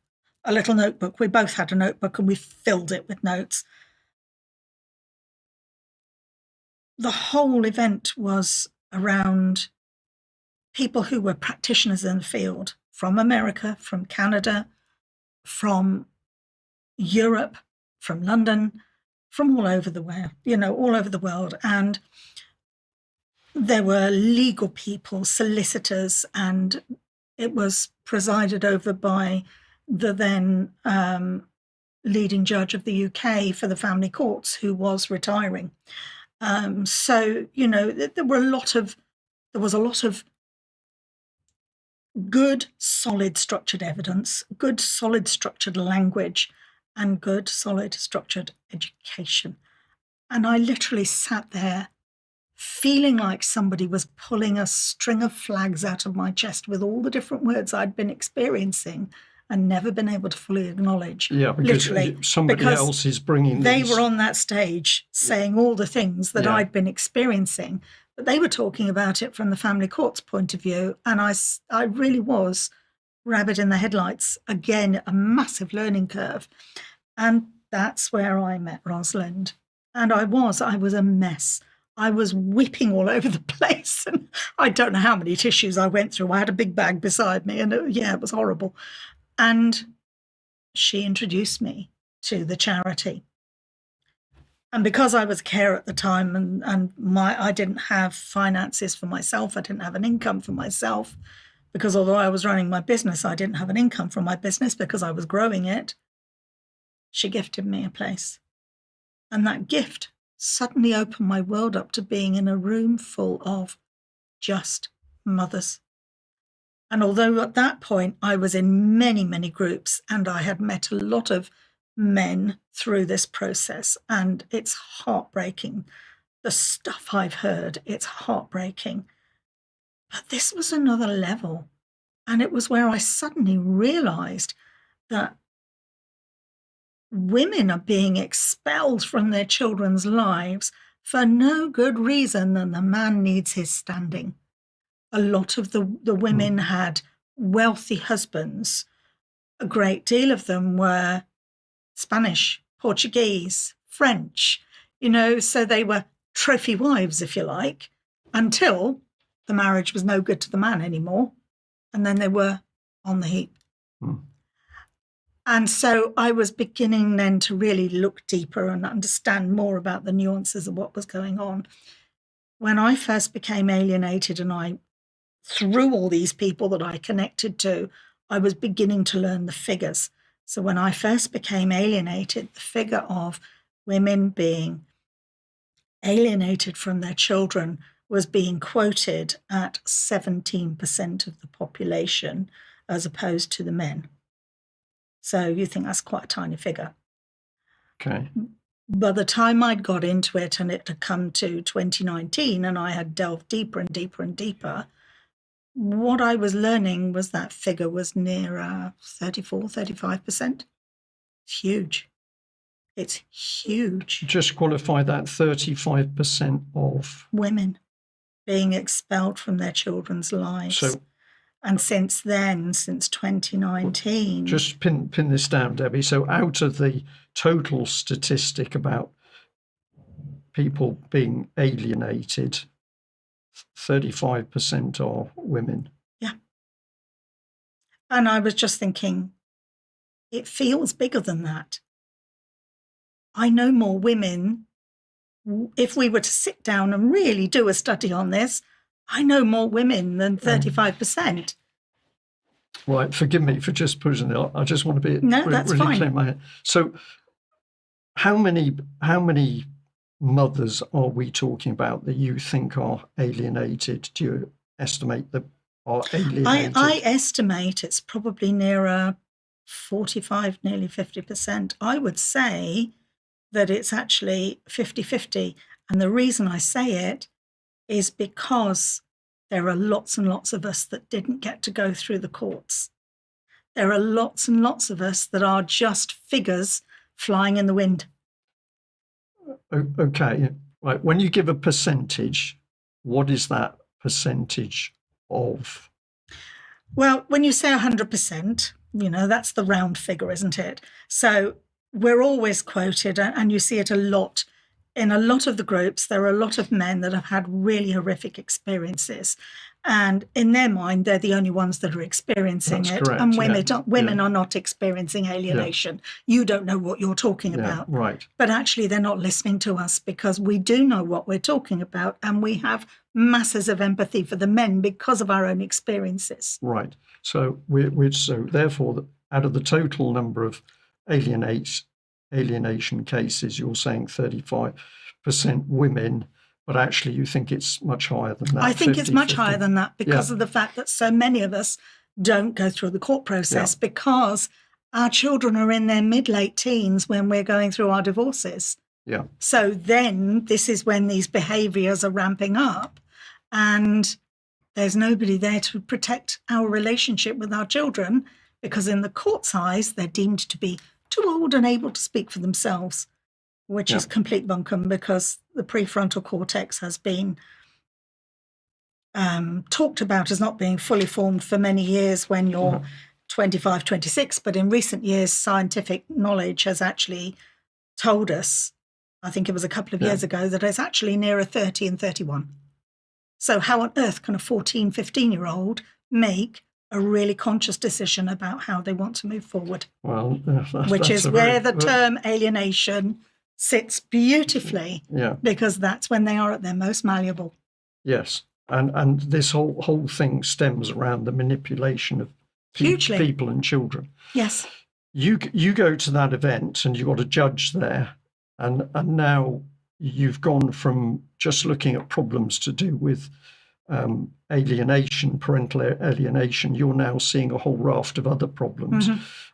a little notebook. We both had a notebook, and we filled it with notes. The whole event was around people who were practitioners in the field from America, from Canada, from Europe, from London, from all over the world. And there were legal people, solicitors, and it was presided over by the then leading judge of the UK for the family courts, who was retiring. So, there was a lot of good, solid, structured evidence, good, solid, structured language, and good, solid, structured education. And I literally sat there feeling like somebody was pulling a string of flags out of my chest with all the different words I'd been experiencing and never been able to fully acknowledge. Yeah, because somebody else is bringing they were on that stage saying all the things that I'd been experiencing. But they were talking about it from the family court's point of view, and I really was rabbit in the headlights. Again, a massive learning curve. And that's where I met Rosalind. And I was a mess. I was weeping all over the place, and I don't know how many tissues I went through. I had a big bag beside me, and it was horrible. And she introduced me to the charity. And because I was a carer at the time, and I didn't have finances for myself, I didn't have an income for myself, because although I was running my business, I didn't have an income from my business because I was growing it. She gifted me a place. And that gift suddenly opened my world up to being in a room full of just mothers. And although at that point I was in many, many groups, and I had met a lot of men through this process, and it's heartbreaking. The stuff I've heard, it's heartbreaking. But this was another level. And it was where I suddenly realized that women are being expelled from their children's lives for no good reason than the man needs his standing. A lot of the women had wealthy husbands. A great deal of them were Spanish, Portuguese, French, so they were trophy wives, if you like, until the marriage was no good to the man anymore. And then they were on the heap. And so I was beginning then to really look deeper and understand more about the nuances of what was going on. When I first became alienated and through all these people that I connected to, I was beginning to learn the figures. So when I first became alienated, the figure of women being alienated from their children was being quoted at 17% of the population as opposed to the men. So you think that's quite a tiny figure. Okay. By the time I'd got into it and it had come to 2019 and I had delved deeper and deeper and deeper, what I was learning was that figure was near 34, 35%. It's huge. It's huge. Just qualify that 35% of women being expelled from their children's lives. So, and since then, since 2019. Just pin this down, Debbie. So out of the total statistic about people being alienated, 35% are women. Yeah. And I was just thinking, it feels bigger than that. I know more women. If we were to sit down and really do a study on this, I know more women than 35%. Right, forgive me for just pushing it. I just want to be that's really fine. clear in my head. So how many mothers are we talking about that you think are alienated? Do you estimate that are alienated? I estimate it's probably nearer 45, nearly 50%. I would say that it's actually 50-50. And the reason I say it is because there are lots and lots of us that didn't get to go through the courts. There are lots and lots of us that are just figures flying in the wind. Okay, right. When you give a percentage, what is that percentage of? Well, when you say 100%, that's the round figure, isn't it? So we're always quoted, and you see it a lot. In a lot of the groups, there are a lot of men that have had really horrific experiences. And in their mind, they're the only ones that are experiencing That's it. correct, And women are not experiencing alienation. Yeah. You don't know what you're talking about. Right. But actually, they're not listening to us because we do know what we're talking about. And we have masses of empathy for the men because of our own experiences. Right. So therefore, out of the total number of alienation cases, you're saying 35% women, but actually you think it's much higher than that. I think it's much higher than that because of the fact that so many of us don't go through the court process because our children are in their mid-late teens when we're going through our divorces. Yeah. So then this is when these behaviours are ramping up and there's nobody there to protect our relationship with our children because in the court's eyes, they're deemed to be too old and able to speak for themselves, which is complete bunkum because the prefrontal cortex has been talked about as not being fully formed for many years when you're 25, 26. But in recent years, scientific knowledge has actually told us, I think it was a couple of years ago, that it's actually nearer 30 and 31. So how on earth can a 14, 15-year-old make a really conscious decision about how they want to move forward? Well, which is where the term alienation sits beautifully, because that's when they are at their most malleable. Yes, and this whole thing stems around the manipulation of people and children. Yes. You go to that event and you've got a judge there, and now you've gone from just looking at problems to do with alienation, parental alienation. You're now seeing a whole raft of other problems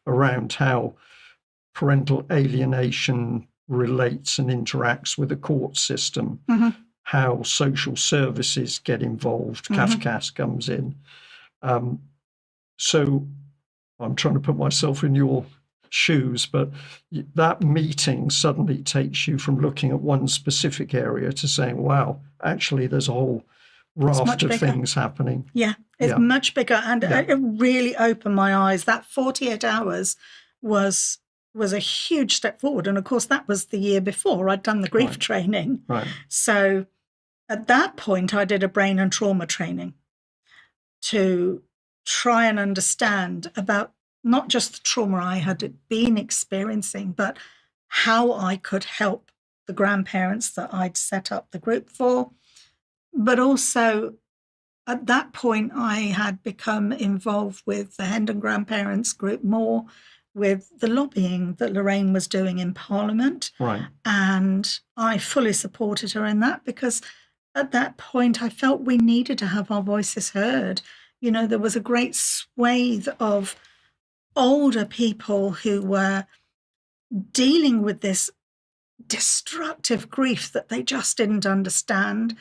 around how parental alienation relates and interacts with the court system, how social services get involved, Kafkas comes in. So I'm trying to put myself in your shoes, but that meeting suddenly takes you from looking at one specific area to saying, wow, actually there's a whole raft of things happening. Yeah, it's much bigger. And it really opened my eyes. That 48 hours was a huge step forward. And of course, that was the year before I'd done the grief training. Right. So at that point, I did a brain and trauma training to try and understand about not just the trauma I had been experiencing, but how I could help the grandparents that I'd set up the group for. But also, at that point, I had become involved with the Hendon Grandparents group more, with the lobbying that Lorraine was doing in Parliament. Right. And I fully supported her in that, because at that point, I felt we needed to have our voices heard. You know, there was a great swathe of older people who were dealing with this destructive grief that they just didn't understand.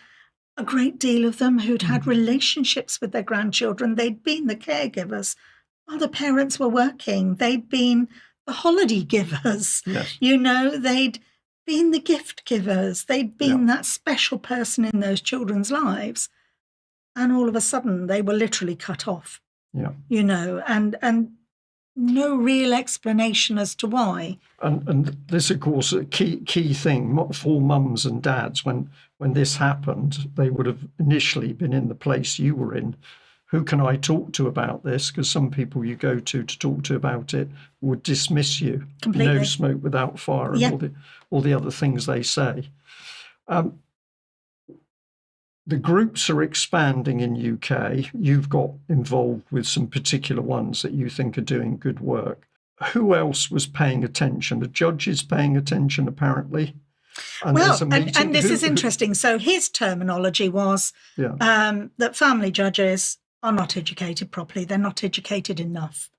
A great deal of them who'd had relationships with their grandchildren. They'd been the caregivers while the parents were working. They'd been the holiday givers. Yes. You know, they'd been the gift givers. They'd been that special person in those children's lives. And all of a sudden, they were literally cut off. Yeah. You know, and no real explanation as to why. And this, of course, a key thing for mums and dads. When this happened, they would have initially been in the place you were in. Who can I talk to about this? Because some people you go to talk to about it would dismiss you. Completely. No smoke without fire, and all the other things they say. The groups are expanding in UK. You've got involved with some particular ones that you think are doing good work. Who else was paying attention? The judges paying attention, apparently. And and this is interesting. So his terminology was that family judges are not educated properly. They're not educated enough.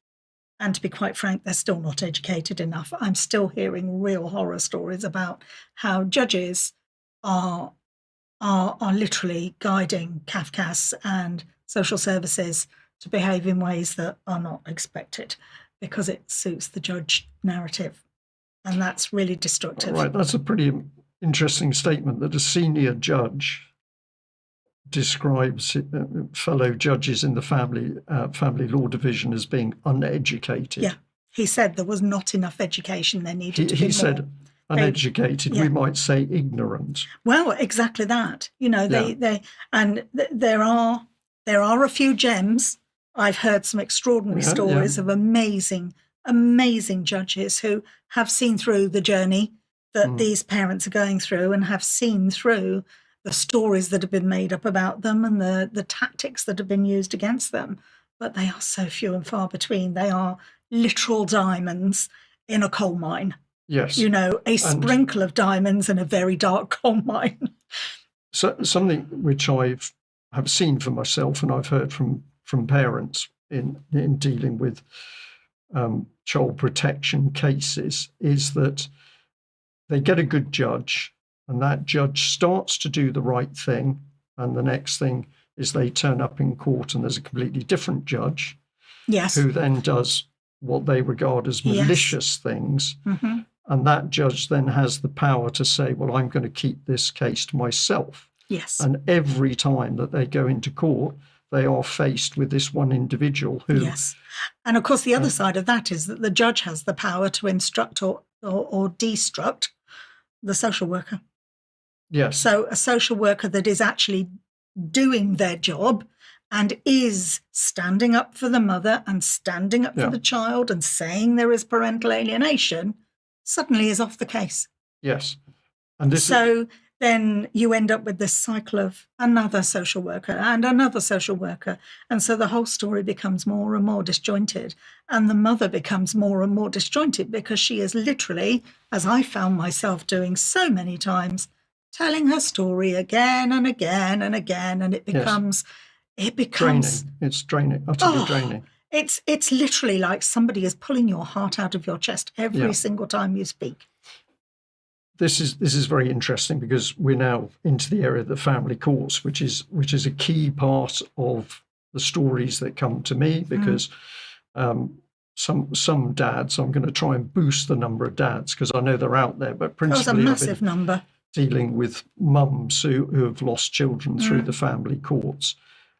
And to be quite frank, they're still not educated enough. I'm still hearing real horror stories about how judges are literally guiding CAFCAS and social services to behave in ways that are not expected because it suits the judge narrative. And that's really destructive. Right, that's a pretty interesting statement that a senior judge describes fellow judges in the family law division as being uneducated. Yeah, he said there was not enough education. There needed to be more. He said uneducated, we might say ignorant. Well, exactly that. You know, there are a few gems. I've heard some extraordinary stories of amazing judges who have seen through the journey that these parents are going through and have seen through the stories that have been made up about them and the tactics that have been used against them. But they are so few and far between. They are literal diamonds in a coal mine. Yes. You know, a sprinkle of diamonds in a very dark coal mine. So something which have seen for myself and I've heard from parents in dealing with child protection cases is that they get a good judge and that judge starts to do the right thing, and the next thing is they turn up in court and there's a completely different judge who then does what they regard as malicious things. Mm-hmm. And that judge then has the power to say, well, I'm going to keep this case to myself. Yes. And every time that they go into court, they are faced with this one individual who... Yes. And of course, the other side of that is that the judge has the power to instruct or destruct the social worker. Yes. So a social worker that is actually doing their job and is standing up for the mother and standing up for the child and saying there is parental alienation suddenly is off the case. Yes. And then you end up with this cycle of another social worker and another social worker. And so the whole story becomes more and more disjointed. And the mother becomes more and more disjointed because she is literally, as I found myself doing so many times, telling her story again and again and again. And it becomes draining. It's draining, utterly draining. It's literally like somebody is pulling your heart out of your chest every single time you speak. This is very interesting because we're now into the area of the family courts, which is a key part of the stories that come to me because some dads. I'm going to try and boost the number of dads because I know they're out there, but That was a principally massive number. dealing with mums who have lost children through the family courts.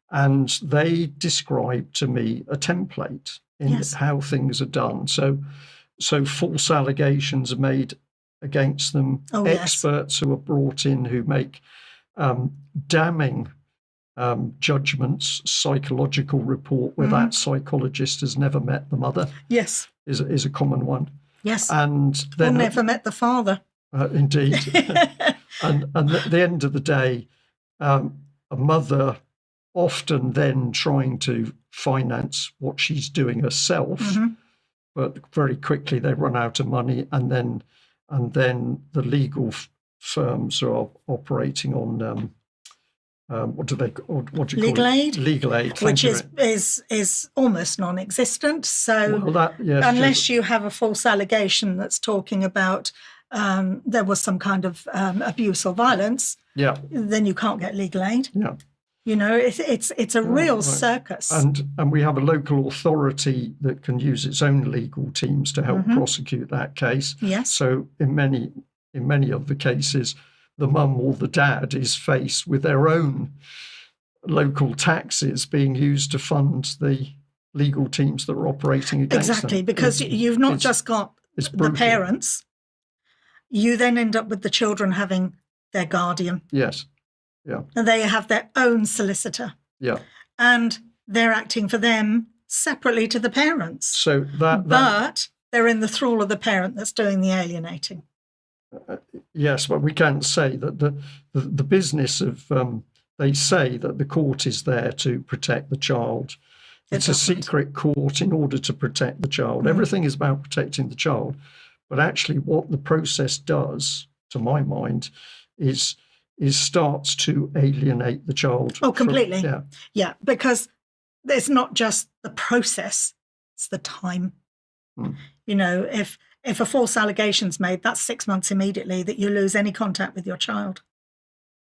And they described to me a template in how things are done. So false allegations are made against them. Experts who are brought in who make damning judgments, psychological report where that psychologist has never met the mother. Yes. Is a common one. Yes. And then never met the father. Indeed. and at the end of the day, a mother often then trying to finance what she's doing herself, but very quickly they run out of money, and then the legal firms are operating on what do you call legal it? aid? Legal aid, which is almost non-existent. So unless you have a false allegation that's talking about there was some kind of abuse or violence, then you can't get legal aid. Yeah. You know, it's a real circus. And we have a local authority that can use its own legal teams to help prosecute that case. Yes. So in many of the cases, the mum or the dad is faced with their own local taxes being used to fund the legal teams that are operating against them. Because you've not just got the parents, you then end up with the children having their guardian. Yes. Yeah. And they have their own solicitor. Yeah. And they're acting for them separately to the parents. So but they're in the thrall of the parent that's doing the alienating. Yes, but we can say that the business of they say that the court is there to protect the child. It's a secret court in order to protect the child. Everything is about protecting the child, but actually, what the process does, to my mind, is starts to alienate the child. Oh, completely. Yeah, because it's not just the process; it's the time. You know, if a false allegation's made, that's 6 months immediately that you lose any contact with your child.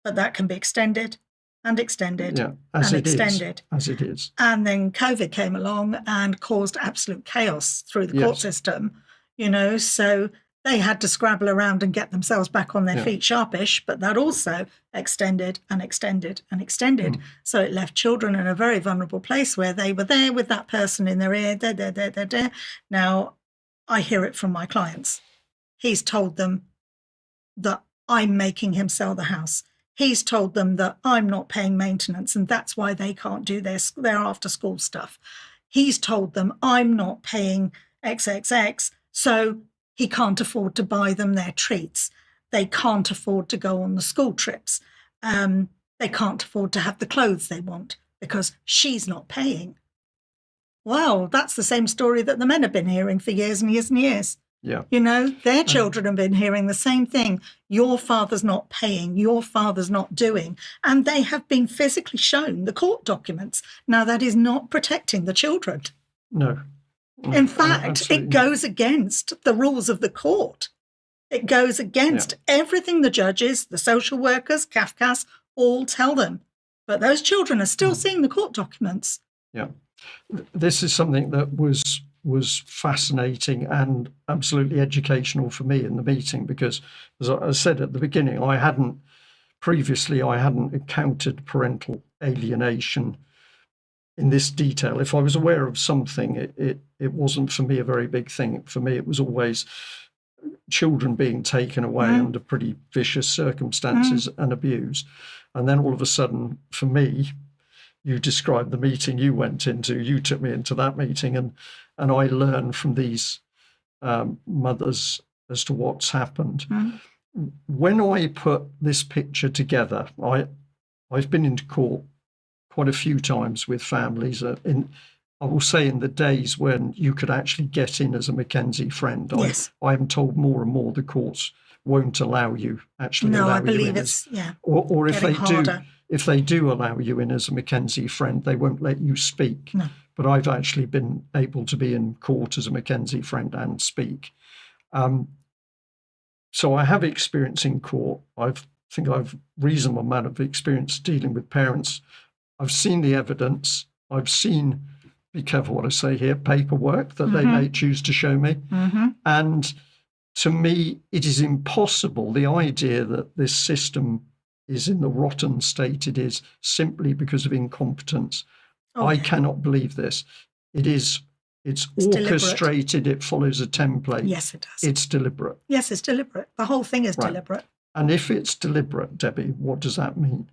But that can be extended and extended as and it extended. As it is. And then COVID came along and caused absolute chaos through the court system, you know, so they had to scrabble around and get themselves back on their feet sharpish, but that also extended and extended and extended. So it left children in a very vulnerable place where they were there with that person in their ear. Now, I hear it from my clients. He's told them that I'm making him sell the house. He's told them that I'm not paying maintenance and that's why they can't do their after school stuff. He's told them I'm not paying XXX, so he can't afford to buy them their treats. They can't afford to go on the school trips. They can't afford to have the clothes they want because she's not paying. Wow, that's the same story that the men have been hearing for years and years and years. Yeah. You know, their children have been hearing the same thing. Your father's not paying, your father's not doing. And they have been physically shown the court documents. Now, that is not protecting the children. No. In fact, it goes against the rules of the court. It goes against everything the judges, the social workers, CAFCAS, all tell them. But those children are still seeing the court documents. Yeah. This is something that was fascinating and absolutely educational for me in the meeting because, as I said at the beginning, I hadn't encountered parental alienation in this detail. If I was aware of something, it wasn't for me a very big thing. For me, it was always children being taken away under pretty vicious circumstances and abused. And then all of a sudden, for me, you described the meeting you went into, you took me into that meeting, and I learned from these mothers as to what's happened. When I put this picture together, I've been into court quite a few times with families. I will say in the days when you could actually get in as a Mackenzie friend. I am told more and more the courts won't allow you actually. No, allow I believe you in it's or if they harder. do. If they do allow you in as a Mackenzie friend, they won't let you speak. No. But I've actually been able to be in court as a Mackenzie friend and speak. So I have experience in court. I think I've reasonable amount of experience dealing with parents. I've seen the evidence. I've seen be careful what I say here, paperwork that they may choose to show me. And to me, it is impossible. The idea that this system is in the rotten state it is simply because of incompetence. I cannot believe this. It's orchestrated. Deliberate. It follows a template. Yes, it does. It's deliberate. Yes, it's deliberate. The whole thing is deliberate. And if it's deliberate, Debbie, what does that mean?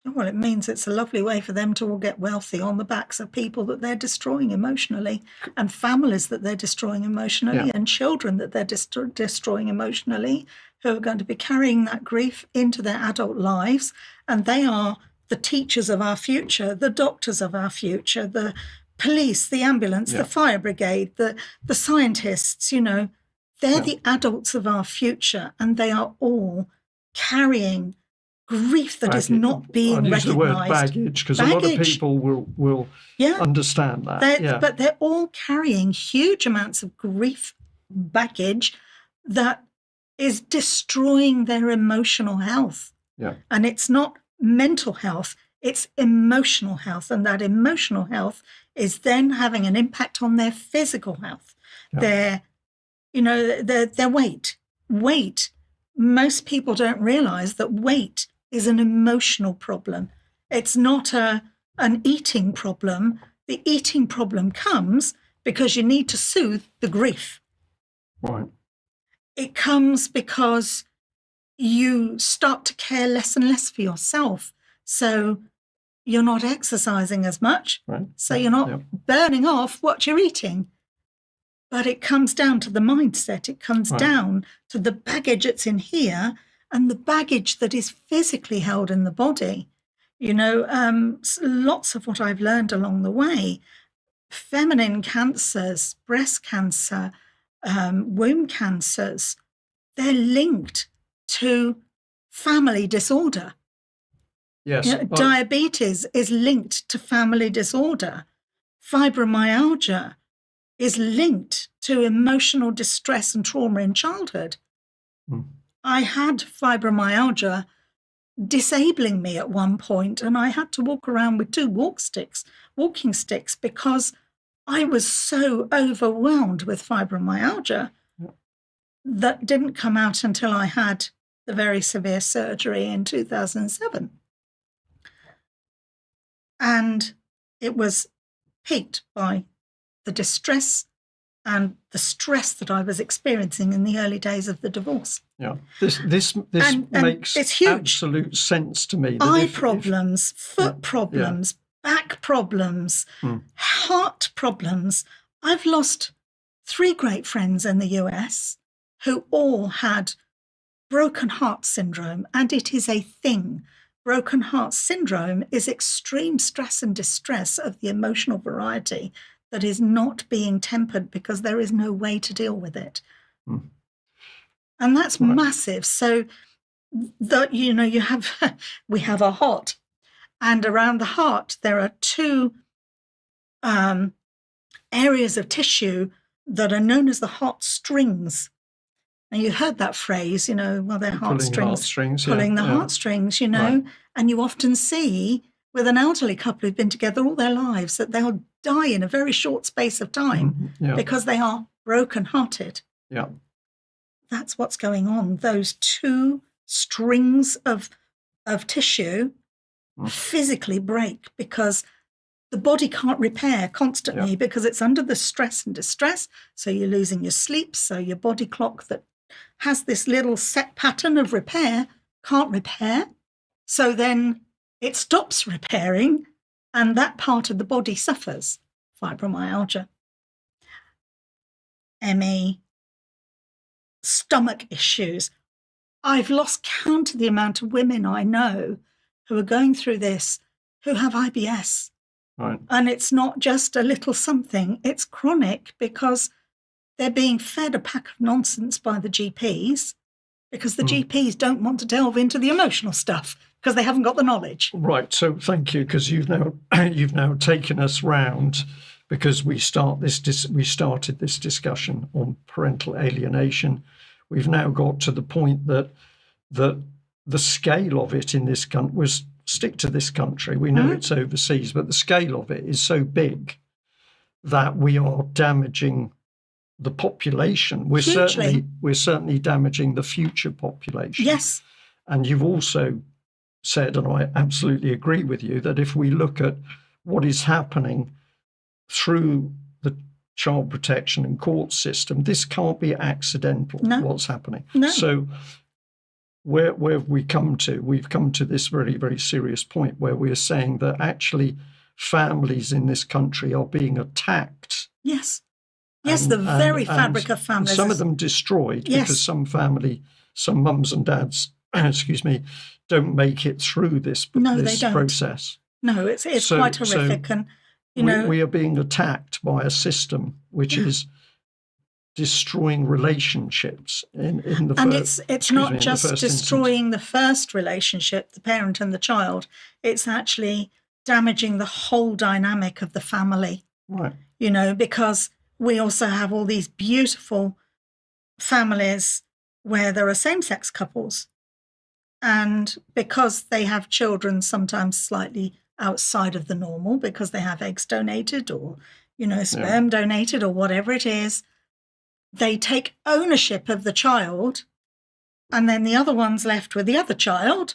Well, it means it's a lovely way for them to all get wealthy on the backs of people that they're destroying emotionally, and families that they're destroying emotionally, and children that they're destroying emotionally, who are going to be carrying that grief into their adult lives. And they are the teachers of our future, the doctors of our future, the police, the ambulance, the fire brigade, the scientists, they're the adults of our future, and they are all carrying grief that is not being recognised. I use the word baggage because a lot of people will understand that. But they're all carrying huge amounts of grief baggage that is destroying their emotional health. Yeah. And it's not mental health, it's emotional health. And that emotional health is then having an impact on their physical health, their weight. Weight. Most people don't realise that weight is an emotional problem. It's not an eating problem. The eating problem comes because you need to soothe the grief. Right. It comes because you start to care less and less for yourself. So you're not exercising as much. Right. So you're not burning off what you're eating. But it comes down to the mindset. It comes down to the baggage that's in here and the baggage that is physically held in the body. Lots of what I've learned along the way, feminine cancers, breast cancer, womb cancers, they're linked to family disorder. Yes. Diabetes is linked to family disorder. Fibromyalgia is linked to emotional distress and trauma in childhood. I had fibromyalgia disabling me at one point, and I had to walk around with 2 walking sticks, because I was so overwhelmed with fibromyalgia that didn't come out until I had the very severe surgery in 2007. And it was peaked by the distress and the stress that I was experiencing in the early days of the divorce. Yeah, this makes it's huge. Absolute sense to me. Eye problems, foot problems, back problems, heart problems. I've lost 3 great friends in the US who all had broken heart syndrome, and it is a thing. Broken heart syndrome is extreme stress and distress of the emotional variety that is not being tempered because there is no way to deal with it. And that's massive. So that, we have a heart, and around the heart there are 2 areas of tissue that are known as the heart strings. And you heard that phrase, they're heartstrings, pulling the heartstrings, and you often see with an elderly couple who've been together all their lives that they'll die in a very short space of time because they are broken-hearted. Yeah. That's what's going on. Those 2 strings of tissue physically break because the body can't repair constantly because it's under the stress and distress. So you're losing your sleep. So your body clock that has this little set pattern of repair can't repair. So then it stops repairing, and that part of the body suffers. Fibromyalgia, ME, stomach issues. I've lost count of the amount of women I know who are going through this who have IBS. Right. And it's not just a little something, it's chronic because they're being fed a pack of nonsense by the GPs because the GPs don't want to delve into the emotional stuff because they haven't got the knowledge. Right. So thank you, because you've now taken us round, because we started this discussion on parental alienation. We've now got to the point that the scale of it in this country was stick to this country. We know it's overseas, but the scale of it is so big that we are damaging the population. Hugely. We're certainly damaging the future population. Yes. And you've also said, and I absolutely agree with you, that if we look at what is happening through the child protection and court system, this can't be accidental. No. What's happening. No. So where have we come to? We've come to this very, very serious point where we're saying that actually families in this country are being attacked. Yes. Yes, the very fabric of families. Some of them destroyed, because some mums and dads, excuse me, don't make it through this process. No, it's quite horrific. And, we are being attacked by a system which is destroying relationships in the and it's not just destroying the first relationship, the parent and the child. It's actually damaging the whole dynamic of the family. Right. Because we also have all these beautiful families where there are same-sex couples, and because they have children sometimes slightly outside of the normal, because they have eggs donated or sperm donated or whatever it is, they take ownership of the child, and then the other one's left with the other child.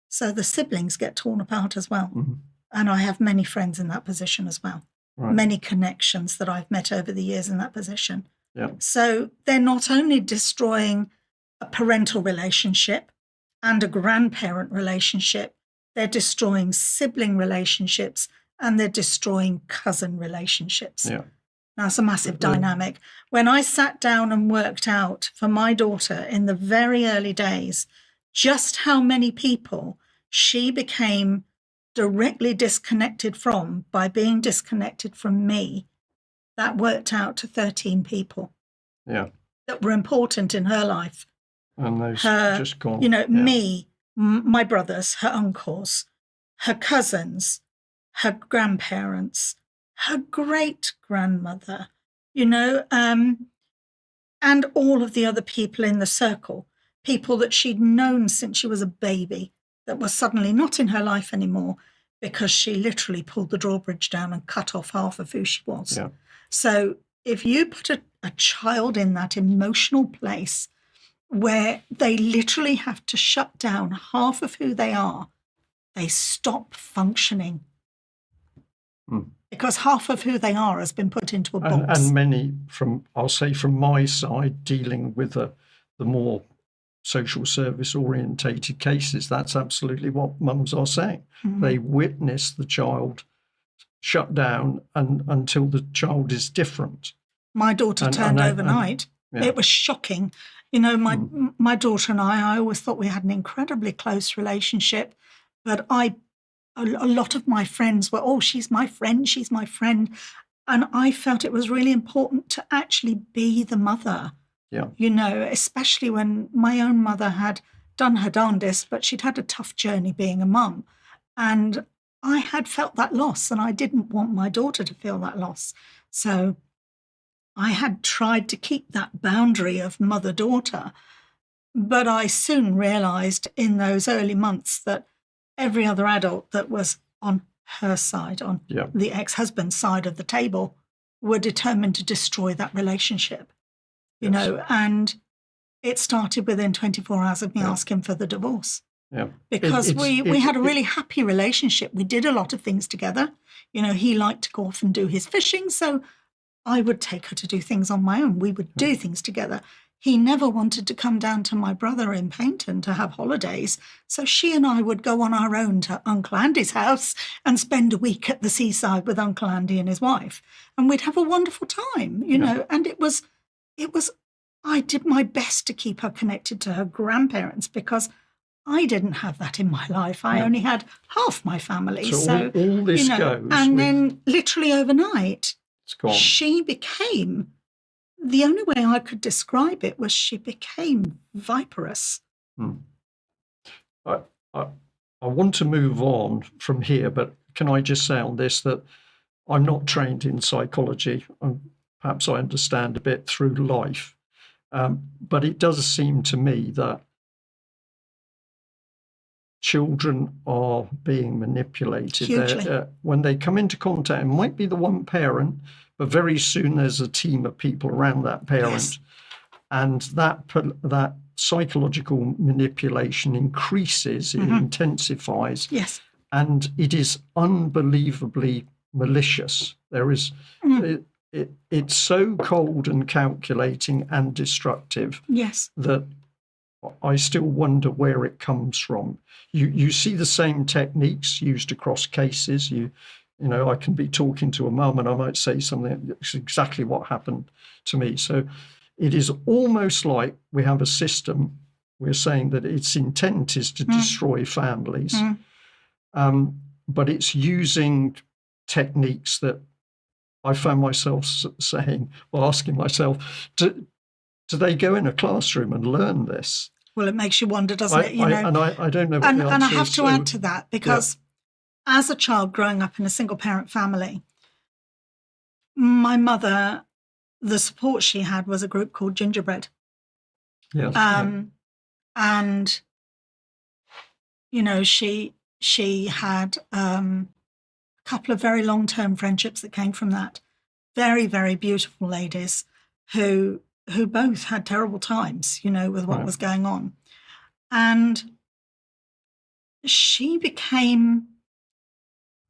So the siblings get torn apart as well. Mm-hmm. And I have many friends in that position as well. Right. Many connections that I've met over the years in that position. Yeah. So they're not only destroying a parental relationship and a grandparent relationship, they're destroying sibling relationships, and they're destroying cousin relationships. Yeah. Now, it's a massive dynamic. When I sat down and worked out for my daughter in the very early days just how many people she became directly disconnected from by being disconnected from me, that worked out to 13 people. Yeah. That were important in her life. And those just gone. Me, my brothers, her uncles, her cousins, her grandparents, her great-grandmother, and all of the other people in the circle, people that she'd known since she was a baby, that were suddenly not in her life anymore because she literally pulled the drawbridge down and cut off half of who she was. Yeah. So if you put a child in that emotional place where they literally have to shut down half of who they are, they stop functioning. Because half of who they are has been put into a box. And many from my side, dealing with the more social service orientated cases, that's absolutely what mums are saying. Mm-hmm. They witness the child shut down until the child is different. My daughter turned overnight. It was shocking. My daughter and I always thought we had an incredibly close relationship, but a lot of my friends were, she's my friend. And I felt it was really important to actually be the mother. Yeah. Especially when my own mother had done her darndest, but she'd had a tough journey being a mum. And I had felt that loss, and I didn't want my daughter to feel that loss. So I had tried to keep that boundary of mother-daughter. But I soon realised in those early months that every other adult that was on her side, on the ex-husband's side of the table, were determined to destroy that relationship. And it started within 24 hours of me asking for the divorce. Yeah. Because we had a really happy relationship. We did a lot of things together. He liked to go off and do his fishing, so I would take her to do things on my own. We would do things together. He never wanted to come down to my brother in Paynton to have holidays, so she and I would go on our own to Uncle Andy's house and spend a week at the seaside with Uncle Andy and his wife, and we'd have a wonderful time, and it was, I did my best to keep her connected to her grandparents because I didn't have that in my life. I only had half my family. So all this goes. And then literally overnight, she became, the only way I could describe it was she became viperous. I want to move on from here, but can I just say on this that I'm not trained in psychology, and perhaps I understand a bit through life, but it does seem to me that children are being manipulated. Hugely. When they come into contact, it might be the one parent, but very soon there's a team of people around that parent. Yes. And that psychological manipulation increases, it intensifies. Yes. And it is unbelievably malicious. There is, it's so cold and calculating and destructive. Yes. That I still wonder where it comes from. You see the same techniques used across cases. You know, I can be talking to a mum and I might say something that's exactly what happened to me. So it is almost like we have a system. We're saying that its intent is to destroy families, but it's using techniques that I found myself saying, or asking myself, do they go in a classroom and learn this? Well, it makes you wonder, doesn't it? You know, and I don't know. What and the I answer have is, to add to that because as a child growing up in a single parent family, my mother, the support she had was a group called Gingerbread. Yes. And, you know, she had a couple of very long-term friendships that came from that. Very, very beautiful ladies who both had terrible times, you know, with what was going on. And she became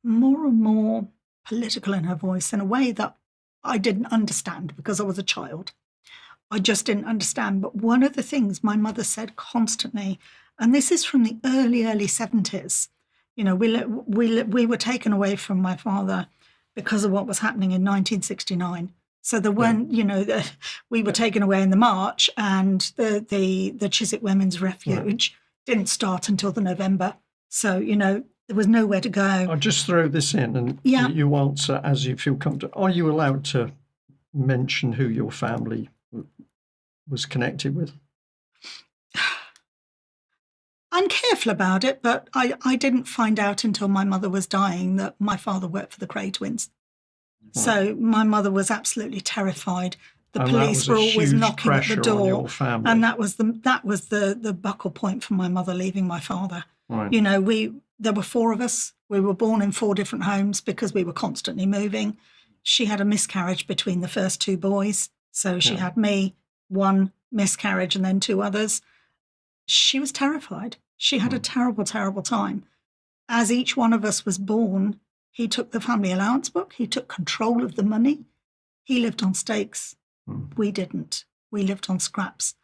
more and more political in her voice in a way that I didn't understand because I was a child. I just didn't understand. But one of the things my mother said constantly, and this is from the early 70s, you know, we were taken away from my father because of what was happening in 1969. So there weren't, you know, we were taken away in the March, and the Chiswick Women's Refuge didn't start until the November. So, you know, there was nowhere to go. I'll just throw this in and you answer as you feel comfortable. Are you allowed to mention who your family was connected with? I'm careful about it, but I didn't find out until my mother was dying that my father worked for the Cray twins. So my mother was absolutely terrified. The police were always knocking at the door, and that was the buckle point for my mother leaving my father. Right. You know, there were four of us. We were born in 4 different homes because we were constantly moving. She had a miscarriage between the first 2 boys, so she had me, 1 miscarriage, and then 2 others. She was terrified. She had a terrible, terrible time. As each one of us was born, he took the family allowance book. He took control of the money. He lived on steaks. We didn't. We lived on scraps.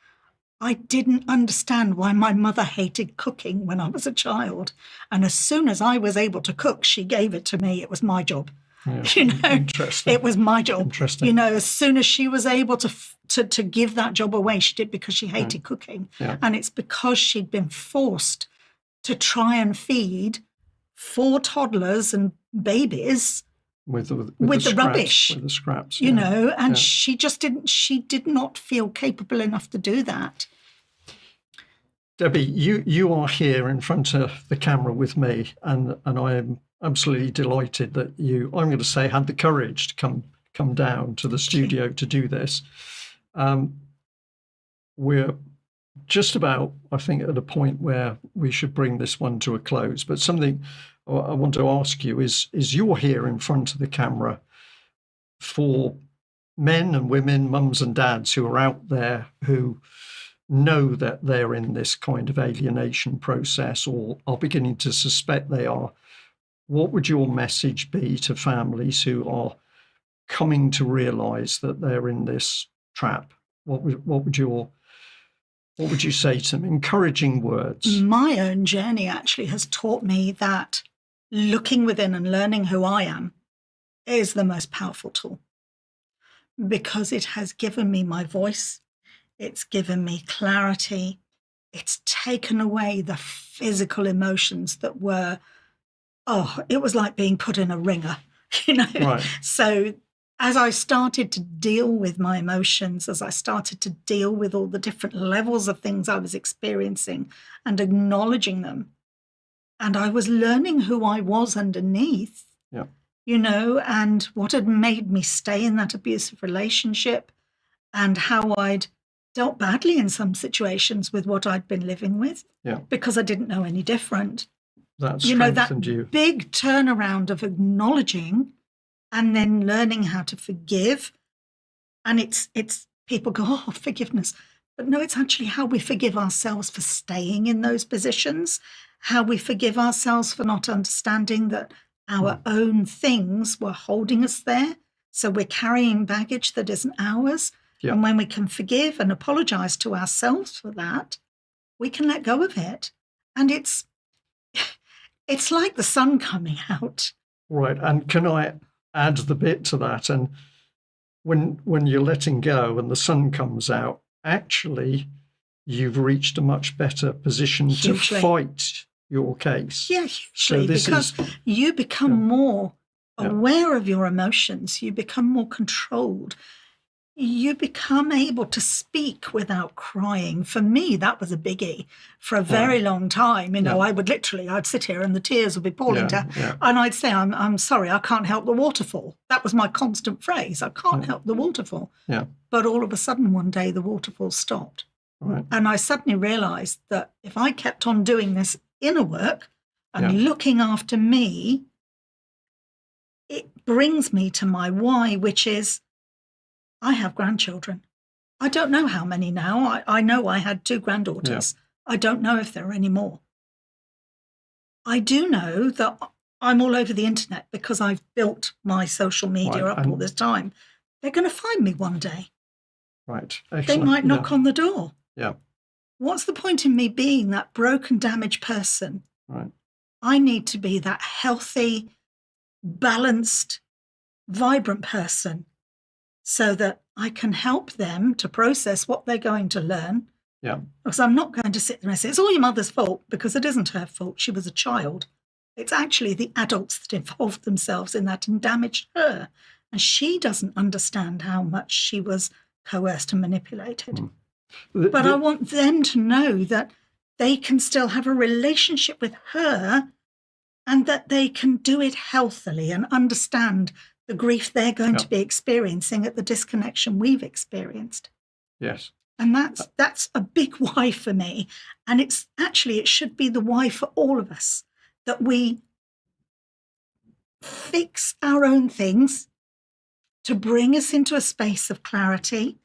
I didn't understand why my mother hated cooking when I was a child. And as soon as I was able to cook, she gave it to me. It was my job. Yeah. You know, Interesting. It was my job. Interesting. You know, as soon as she was able to give that job away, she did, because she hated cooking. Yeah. And it's because she'd been forced to try and feed 4 toddlers and babies with the rubbish, with the scraps, you know, and she did not feel capable enough to do that. Debbie, you are here in front of the camera with me, and I am absolutely delighted that you, I'm going to say, had the courage to come down to the studio to do this. We're just about, I think, at a point where we should bring this one to a close. But something I want to ask you is you're here in front of the camera for men and women, mums and dads who are out there who know that they're in this kind of alienation process or are beginning to suspect they are. What would your message be to families who are coming to realize that they're in this trap? What would you say to them? Encouraging words. My own journey actually has taught me that looking within and learning who I am is the most powerful tool, because it has given me my voice. It's given me clarity. It's taken away the physical emotions that were, it was like being put in a ringer, you know? Right. So as I started to deal with my emotions, as I started to deal with all the different levels of things I was experiencing and acknowledging them, and I was learning who I was underneath, you know, and what had made me stay in that abusive relationship and how I'd dealt badly in some situations with what I'd been living with because I didn't know any different. That that big turnaround of acknowledging and then learning how to forgive. And it's people go, oh, forgiveness. But no, it's actually how we forgive ourselves for staying in those positions, how we forgive ourselves for not understanding that our own things were holding us there. So we're carrying baggage that isn't ours. Yeah. And when we can forgive and apologize to ourselves for that, we can let go of it. And it's like the sun coming out. Right. And can I add the bit to that? And when you're letting go and the sun comes out, actually, you've reached a much better position to fight your case. Yeah, hugely, because you become more aware of your emotions. You become more controlled. You become able to speak without crying. For me, that was a biggie for a very long time. I'd sit here and the tears would be pouring down. Yeah. And I'd say, I'm sorry, I can't help the waterfall. That was my constant phrase. I can't help the waterfall. Yeah. But all of a sudden, one day, the waterfall stopped. Right. And I suddenly realized that if I kept on doing this inner work and looking after me, it brings me to my why, which is, I have grandchildren. I don't know how many now. I know I had 2 granddaughters. Yeah. I don't know if there are any more. I do know that I'm all over the internet because I've built my social media up all this time. They're going to find me one day. Right. Excellent. They might knock on the door. Yeah. What's the point in me being that broken, damaged person? Right. I need to be that healthy, balanced, vibrant person, so that I can help them to process what they're going to learn. Yeah. Because I'm not going to sit there and say, it's all your mother's fault, because it isn't her fault. She was a child. It's actually the adults that involved themselves in that and damaged her. And she doesn't understand how much she was coerced and manipulated. But I want them to know that they can still have a relationship with her and that they can do it healthily and understand the grief they're going to be experiencing at the disconnection we've experienced. Yes. And that's a big why for me. And it should be the why for all of us, that we fix our own things to bring us into a space of clarity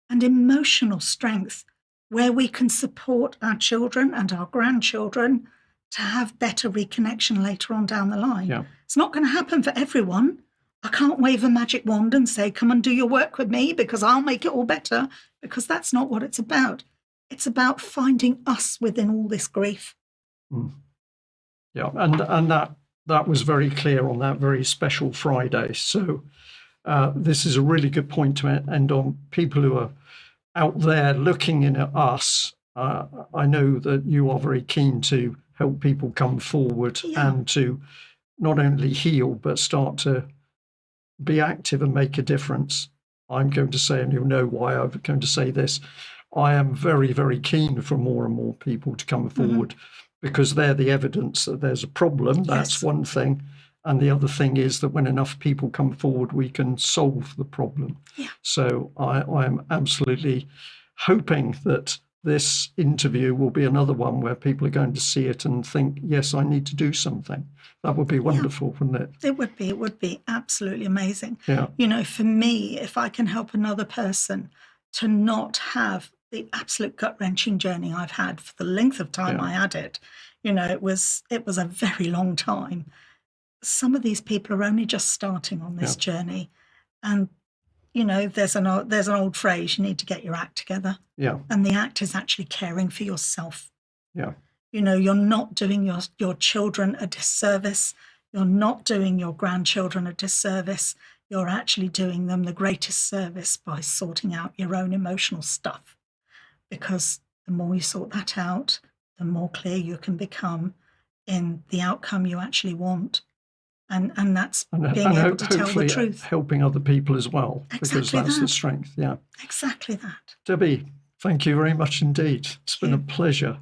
and emotional strength where we can support our children and our grandchildren to have better reconnection later on down the line. Yeah. It's not going to happen for everyone. I can't wave a magic wand and say, come and do your work with me because I'll make it all better, because that's not what it's about. It's about finding us within all this grief. Yeah, and that was very clear on that very special Friday. So this is a really good point to end on. People who are out there looking in at us, I know that you are very keen to help people come forward and to not only heal, but start to be active and make a difference. I'm going to say, and you'll know why I'm going to say this, I am very, very keen for more and more people to come forward because they're the evidence that there's a problem. That's one thing. And the other thing is that when enough people come forward, we can solve the problem. Yeah. So I am absolutely hoping that this interview will be another one where people are going to see it and think, yes, I need to do something. That would be wonderful, wouldn't it? It would be absolutely amazing. Yeah. You know, for me, if I can help another person to not have the absolute gut-wrenching journey I've had for the length of time I had it, you know, it was a very long time. Some of these people are only just starting on this journey. And, you know, there's an old phrase, you need to get your act together. Yeah. And the act is actually caring for yourself. Yeah. You know, you're not doing your children a disservice. You're not doing your grandchildren a disservice. You're actually doing them the greatest service by sorting out your own emotional stuff. Because the more you sort that out, the more clear you can become in the outcome you actually want. And that's being able to tell the truth. Helping other people as well, because that's the strength. Yeah. Exactly that. Debbie, thank you very much indeed. It's been a pleasure.